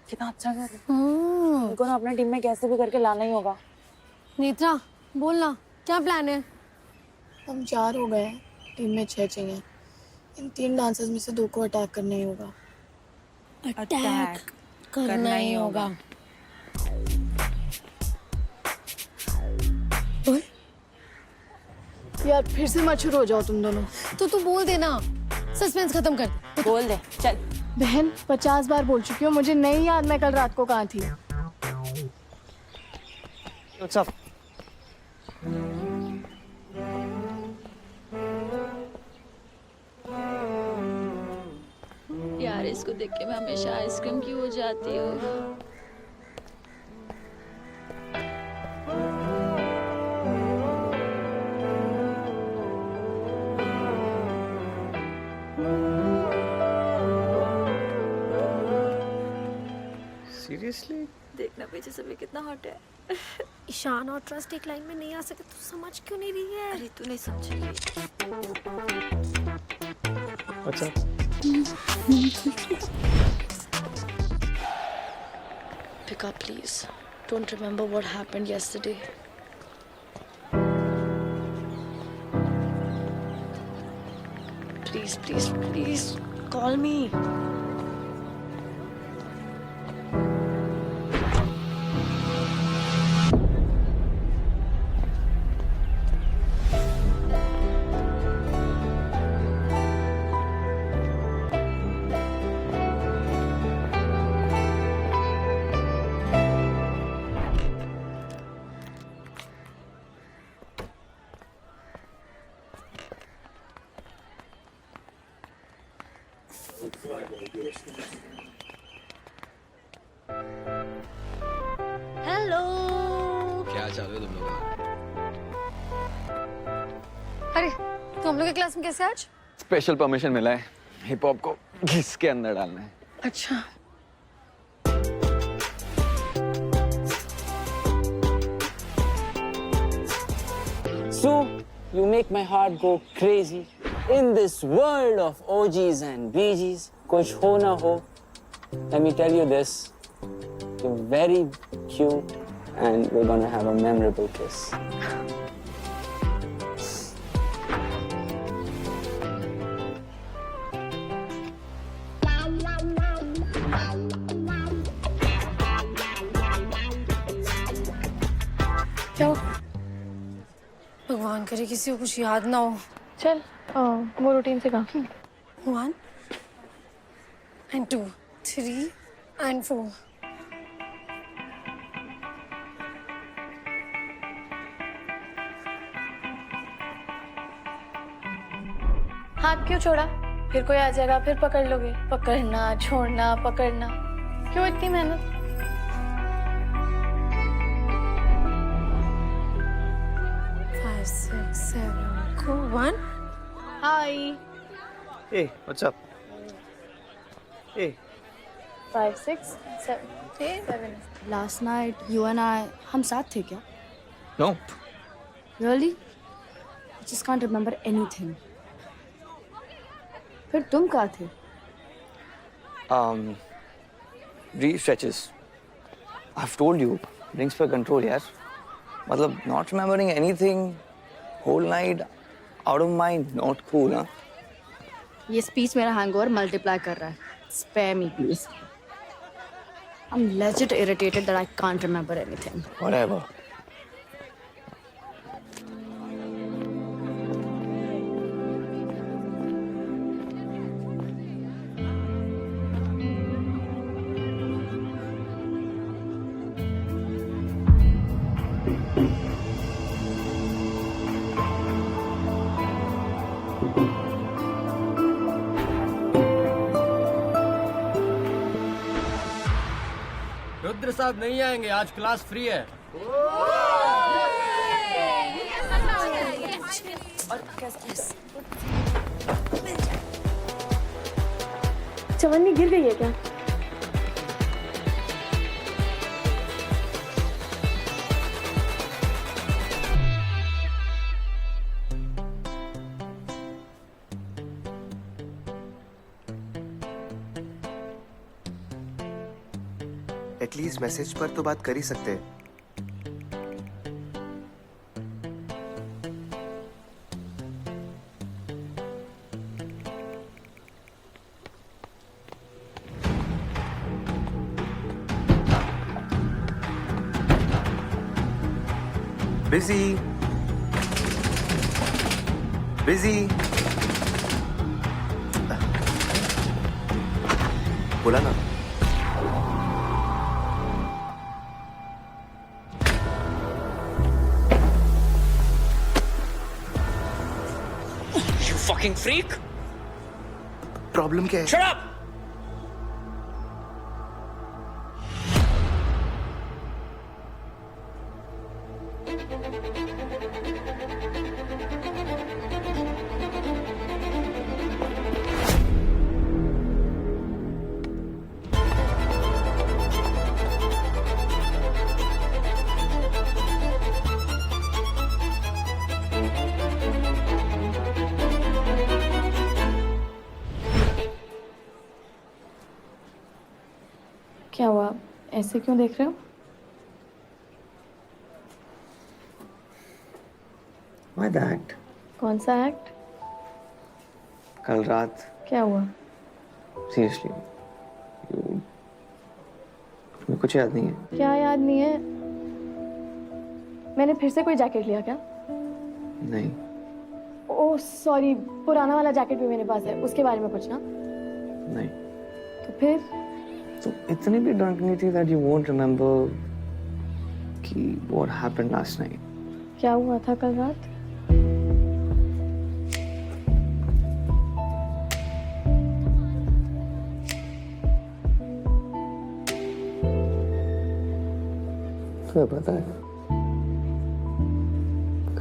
कितना अच्छा घर है. उनको ना अपने टीम में कैसे भी करके लाना ही होगा. नेत्रा बोलना क्या प्लान है? हम 4 हो गए हैं, टीम में 6 चाहिए. इन 3 डांसर्स में से 2 को अटैक करना ही होगा. अटैक करना ही होगा. बोल यार फिर से मशहूर हो जाओ तुम दोनों. तो तू बोल देना, सस्पेंस खत्म कर. बोल दे चल. बहन 50 बार बोल चुकी हूँ, मुझे नहीं याद मैं कल रात को कहाँ थी. What's up? यार इसको देख के मैं हमेशा आइसक्रीम की हो जाती हूँ. Seriously? देखना पीछे से भी कितना हॉट है. ईशान और ट्रस्ट एक लाइन में नहीं आ सके. तू समझ क्यों नहीं रही है? अरे तू नहीं समझेगी. What's up? Pick up, please. Don't remember what happened yesterday. Please, please, please, call me. Hello. क्या चालू है तुम लोग? अरे तो हम लोग के क्लास में कैसे आज? स्पेशल परमिशन मिला है. हिप हॉप को घिस के अंदर डालना है. अच्छा. So, you make my heart go crazy. In this world of OGs and BGs, कुछ हो ना हो, let me tell you this, you're very cute and we're gonna have a memorable kiss. क्या हो? भगवान करे किसी को कुछ याद ना हो। चल वो रूटीन से कहा 1 and 2 3 and 4 हाथ क्यों छोड़ा? फिर कोई आ जाएगा फिर पकड़ लोगे। पकड़ना छोड़ना पकड़ना, क्यों इतनी मेहनत? Five, six, seven, go 1. Hi. Hey, what's up? Hey. 5, 6, 7, 7. Last night you and I, हम साथ थे क्या? Nope. Really? I just can't remember anything. फिर तुम कहाँ थे? Re-stretches. I've told you, brings per control, यार. मतलब not remembering anything, whole night, out of mind, not cool, huh? ये स्पीच मेरा हैंगओवर मल्टीप्लाई कर रहा है. Spare me, please. I'm legit irritated that I can't remember anything. Whatever. Rudra साहब नहीं आएंगे, आज क्लास फ्री है। चवन्नी गिर गई है क्या? एटलीस्ट मैसेज पर तो बात कर ही सकते हैं। बिजी बिजी बोला ना। Fucking freak! प्रॉब्लम क्या है? Shut up! क्या हुआ? ऐसे क्यों देख रहे हो? Why that? कौन सा एक्ट? कल रात क्या हुआ? सीरियसली तुम्हें कुछ याद नहीं है? क्या याद नहीं है? मैंने फिर से कोई जैकेट लिया क्या? नहीं। ओह सॉरी, पुराना वाला जैकेट भी मेरे पास है, उसके बारे में पूछना? नहीं। तो फिर? तो इतनी भी ड्रंक नहीं थी that you won't remember कि what happened last night? क्या हुआ था कल रात? तुम्हें पता है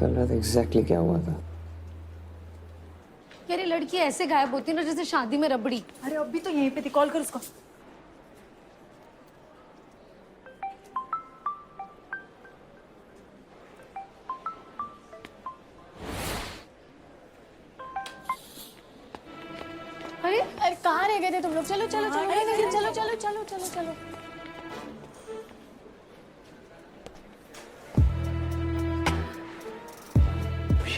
कल रात एग्जैक्टली क्या हुआ था? यार ये लड़की ऐसे गायब होती है ना जैसे शादी में रबड़ी। अरे अभी तो यहीं पे थी, कॉल कर उसको। अरे अरे कहाँ रह गए थे तुम लोग? चलो चलो चलो चलो चलो चलो चलो चलो चलो।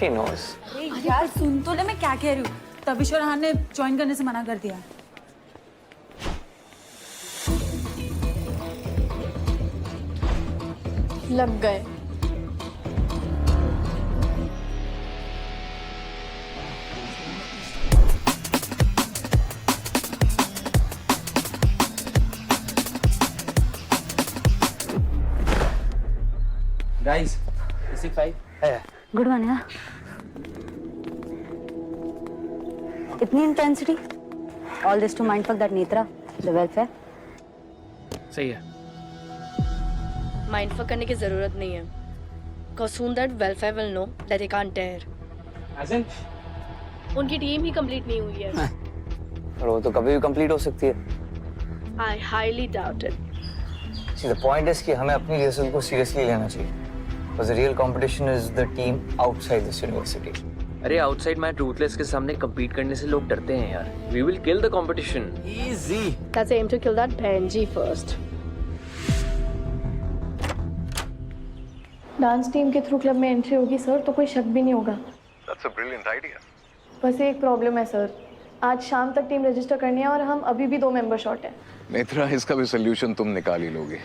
she knows. अरे यार सुन तो ले मैं क्या कह रही हूँ। तविश और हान ने ज्वाइन करने से मना कर दिया। लग गए। Guys, C5. Good morning. इतनी intensity, all this to mind fuck that Nethra, the welfare. सही है। माइंड फक करने की जरूरत नहीं है। Cause soon that welfare will know that they can't dare. As in? उनकी टीम ही कंप्लीट नहीं हुई है। और वो तो कभी भी कंप्लीट हो सकती है। I highly doubt it. See, the point is कि हमें अपनी रिहर्सल को सीरियसली लेना चाहिए। Because the real competition is the team outside this university. अरे आउटसाइड मैच रूथलेस के सामने compete करने से लोग डरते हैं यार। We will kill the competition. Easy. Let's aim to kill that Benji first. Dance team के थ्रू क्लब में एंट्री होगी सर तो कोई शक भी नहीं होगा। That's a brilliant idea. बस एक प्रॉब्लम है सर, आज शाम तक टीम रजिस्टर करनी है और हम अभी भी 2 मेंबर शॉर्ट हैं। नेत्रा, इसका भी सोल्यूशन तुम निकाल ही लोगे।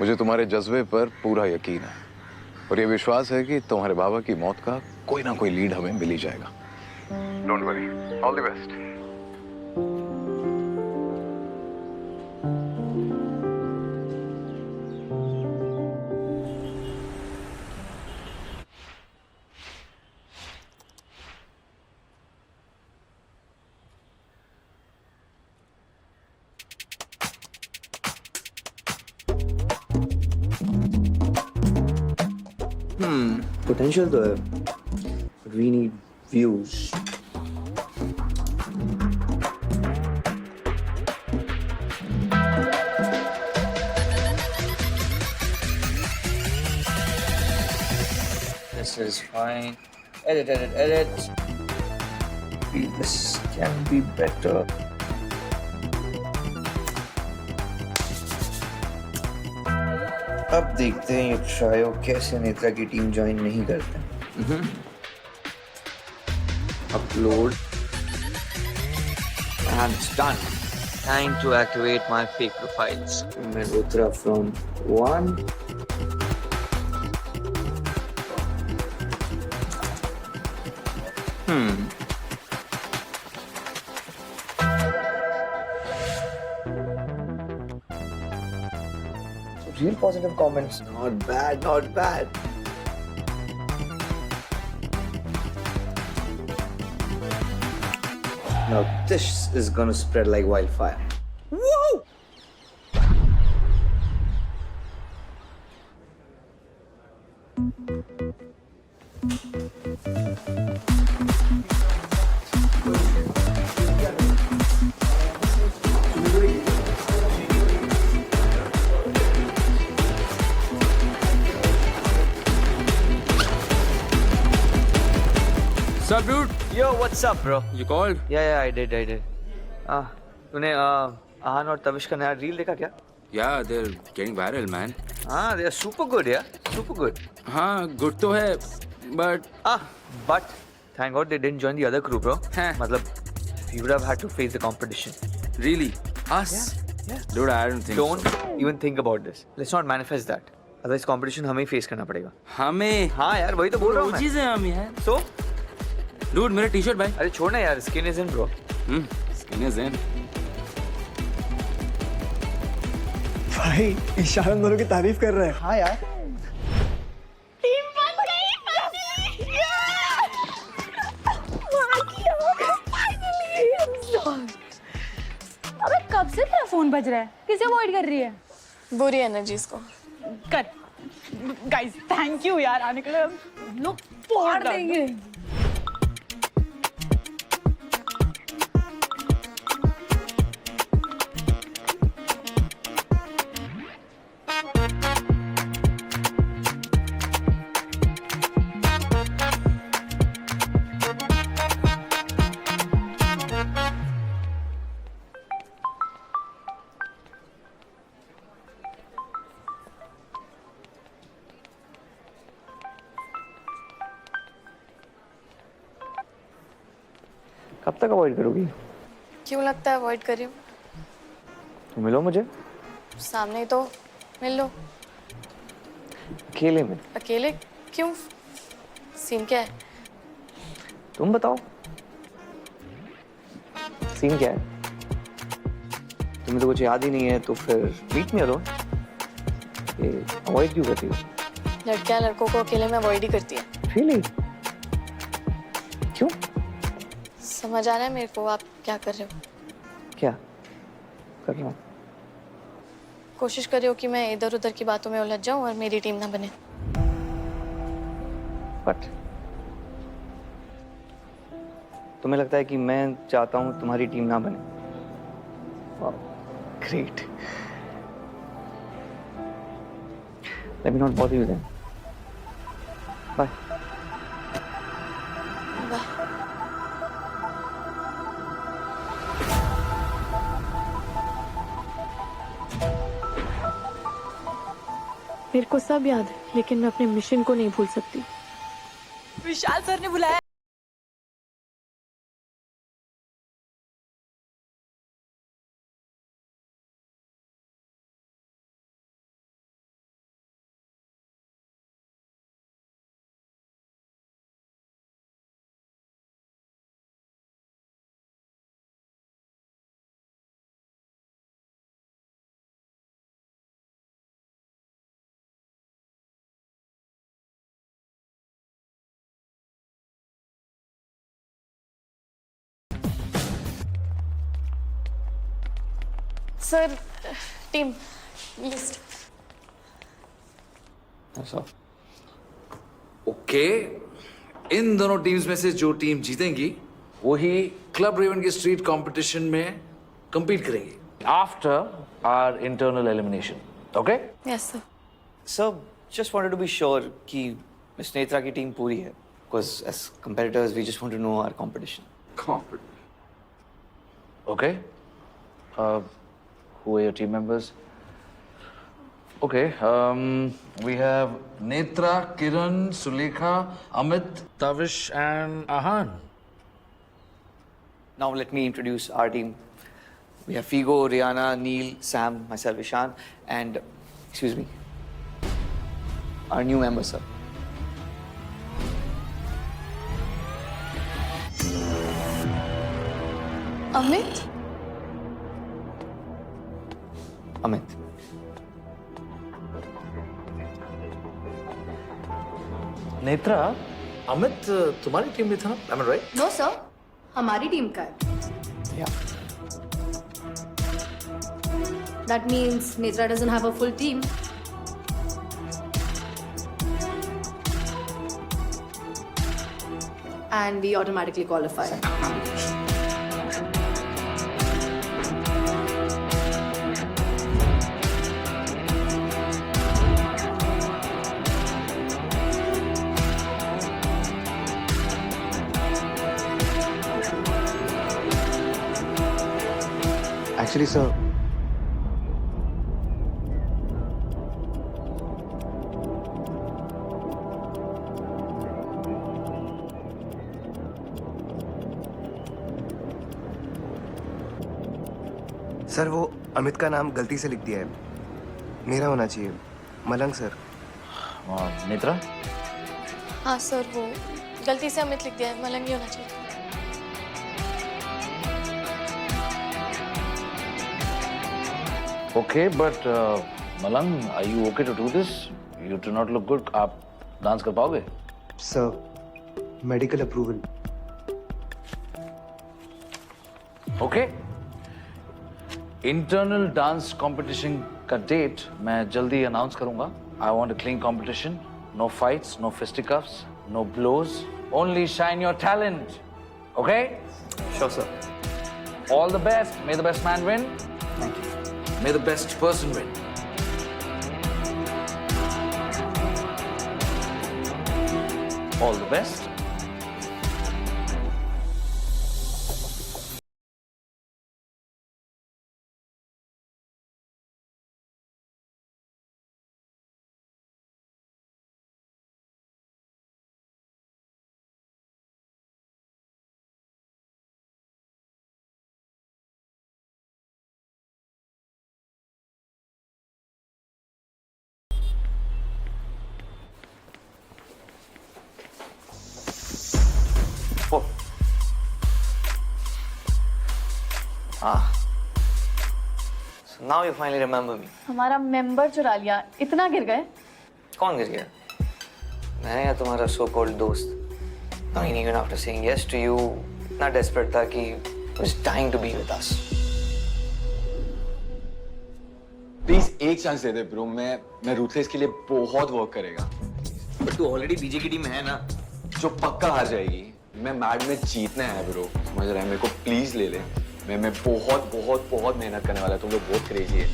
मुझे तुम्हारे जज्बे पर पूरा यकीन है और ये विश्वास है कि तुम्हारे बाबा की मौत का कोई ना कोई लीड हमें मिल ही जाएगा। Don't worry. All the best. Potential तो है, but we need views. This is fine. Edit. This can be better. अब देखते हैं ये ट्रायो कैसे नेत्रा की टीम ज्वाइन नहीं करते। Upload and it's done. Time to activate my fake profiles. Mehrotra from 1. Real positive comments. Not bad, not bad. Now this is gonna spread like wildfire. Woo! Sup, dude? Yo, what's up, bro? You called? Yeah, I did. तूने आहान और तविश का नया reel देखा क्या? Yeah, they're getting viral, man. हाँ, they are super good, yeah. Super good. हाँ, good तो है, but but thank God they didn't join the other crew, bro. मतलब we would have had to face the competition. Really? Us? Yeah. Dude, I don't think Don't so. even think about this. Let's not manifest that. Otherwise competition हमें ही face करना पड़ेगा. हमें? हाँ यार, वही तो बोल रहा हूँ मैं. चीज़ है हम यार. So? Dude, मेरा टी-शर्ट भाई. अरे छोड़ना यार, skin is in, bro. Skin is in. भाई ईशान हम दोनों की तारीफ कर रहे हैं। हाँ यार। टीम बन गई अबे कब से तेरा फोन बज रहा है? किसे अवॉइड कर रही है? बुरी एनर्जीज को। कर। गाइस थैंक यू यार आने के लिए। लोग फोड़ देंगे। कब तक अवॉइड करोगी? क्यों लगता है अवॉइड कर रही हूँ? तो मिलो मुझे सामने ही तो मिल लो। अकेले में। अकेले क्यों? सीन क्या है? तुम बताओ सीन क्या है? तुम्हें तो कुछ याद ही नहीं है तो फिर मीट मी अलोन। अवॉइड क्यों करती हो? लड़कियां लड़कों को अकेले में अवॉइड ही करती है। Really? क्यों? समझ आ रहा है मेरे को आप क्या कर रहे हो। क्या कर रहा हूँ? कोशिश कर रहे हो कि मैं इधर उधर की बातों में उलझ जाऊं और मेरी टीम ना बने। बट तुम्हें लगता है कि मैं चाहता हूँ तुम्हारी टीम ना बने? Great. Let me not bother you then. Bye. Bye. मेरे को सब याद है, लेकिन मैं अपने मिशन को नहीं भूल सकती। विशाल सर ने बुलाया। Sir team list. ओके, इन दोनों टीम्स में से जो टीम जीतेंगी वही क्लब रेवन के स्ट्रीट कंपटीशन में compete करेंगी after our internal elimination. Okay? Yes sir. Sir, just wanted to be sure कि Miss Netra की टीम पूरी है, because as competitors we just want to know our competition. Okay. Who are your team members? Okay. We have Netra, Kiran, Sulekha, Amit, Tavish, and Ahan. Now let me introduce our team. We have Figo, Rihanna, Neil, Sam, myself, Ishan, and excuse me, our new member, sir. Amit? Amit. Netra, Amit तुम्हारी team में था ना? Am I right? No sir, हमारी team का है। Yeah. That means Netra doesn't have a full team. And we automatically qualify. Actually, sir, sir वो अमित का नाम गलती से लिख दिया है, मेरा होना चाहिए। मलंग सर। नेत्रा? हाँ सर, वो गलती से अमित लिख दिया है, मलंग ही होना चाहिए। Okay, but Malang, are you okay to do this? You do not look good. आप डांस कर पाओगे? Sir, medical approval. Okay. Internal dance competition का डेट मैं जल्दी अनाउंस करूंगा। I want a clean competition. No fights, no fisticuffs, no blows. Only shine your talent. Okay? Sure, sir. All the best. May the best man win. Thank you. May the best person win. All the best. Ah. So now you finally remember me. हमारा member चुरा लिया, इतना गिर गए? कौन गिर गया? मैं या तुम्हारा so called दोस्त? I mean, even after saying yes to you, इतना desperate था कि was dying to be with us. Please एक चांस दे दे ब्रो, मैं रूथलेस के लिए बहुत वर्क करेगा। बट तू ऑलरेडी बीजे की टीम में है ना, जो पक्का हार जाएगी। मैं मैड में जीतना है ब्रो, समझ रहा है? मेरे को प्लीज ले ले। मैं बहुत बहुत बहुत मेहनत करने वाला है। तुम लोग बहुत क्रेजी है।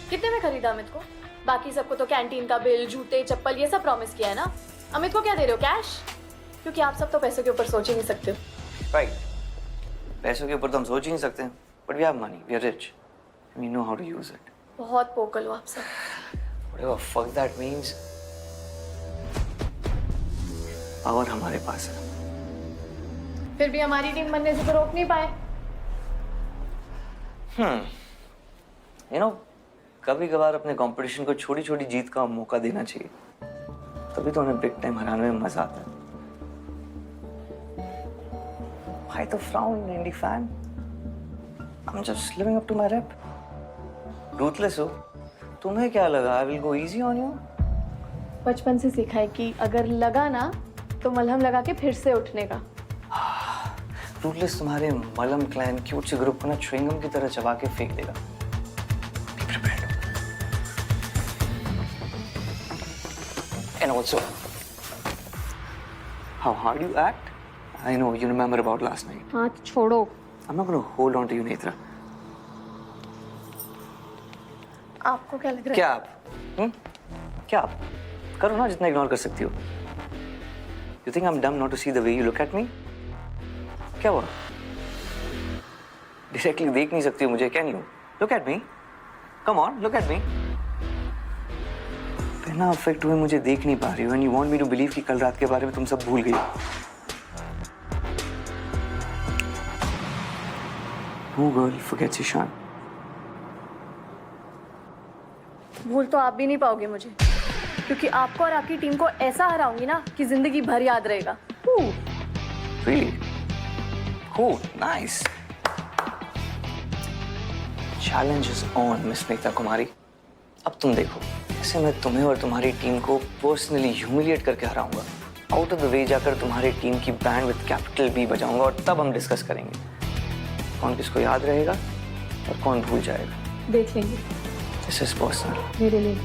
कितने में खरीदा अमित को? बाकी सबको तो कैंटीन का बिल, जूते, चप्पल ये सब प्रॉमिस किया है ना। अमित को क्या दे रहे हो, कैश? क्योंकि आप सब तो पैसों के ऊपर सोच ही नहीं सकते हो। Right. पैसों के ऊपर तो हम सोच ही नहीं सकते, but we have money, we are rich, we know how to use it. बहुत पोकल हो आप सब। Whatever fuck that means, power हमारे पास है। फिर भी हमारी टीम बनने से तो रोक नहीं पाए। You know, कभी कभार अपने कंपटीशन को छोटी छोटी जीत का मौका देना चाहिए, तभी तो उन्हें बिग टाइम हराने में मजा आता है। Why the frown, Indy fan? I'm just living up to my rep. Ruthless हो? तुम्हें क्या लगा? I will go easy on you? बचपन से सीखा है कि अगर लगा ना तो मलहम लगा के फिर से उठने का। Ruthless तुम्हारे मलम क्लैन क्यूट से ग्रुप को ना च्युइंगम की तरह चबा के फेंक देगा। Be prepared. And also, how hard you act? I know you remember about last night. हाथ छोड़ो। I'm not going to hold on to you, Netra. आपको क्या लग रहा है? क्या आप? क्या आप? करो ना जितना इग्नोर कर सकती हो। You think I'm dumb not to see the way you look at me? क्या हुआ? Directly देख नहीं सकती हो मुझे, can you? Look at me. Come on, look at me. बिना अफेक्ट हुए मुझे देख नहीं पा रही हो and you want me to believe कि कल रात के बारे में तुम सब भूल गई हो। No girl forgets Ishan. भूल तो आप भी नहीं पाओगे मुझे, क्योंकि आपको और आपकी टीम को ऐसा हराऊंगी ना कि जिंदगी भर याद रहेगा। Really? Cool, nice. Challenge is on, Miss Neeta Kumari. अब तुम देखो, ऐसे मैं तुम्हें और तुम्हारी टीम को पर्सनली ह्यूमिलिएट करके हराऊंगा। आउट ऑफ द वे जाकर तुम्हारी टीम की बैंड विद कैपिटल बी बजाऊंगा और तब हम डिस्कस करेंगे कौन किसको याद रहेगा और कौन भूल जाएगा। देख लेंगे। This is personal. मेरे लिए।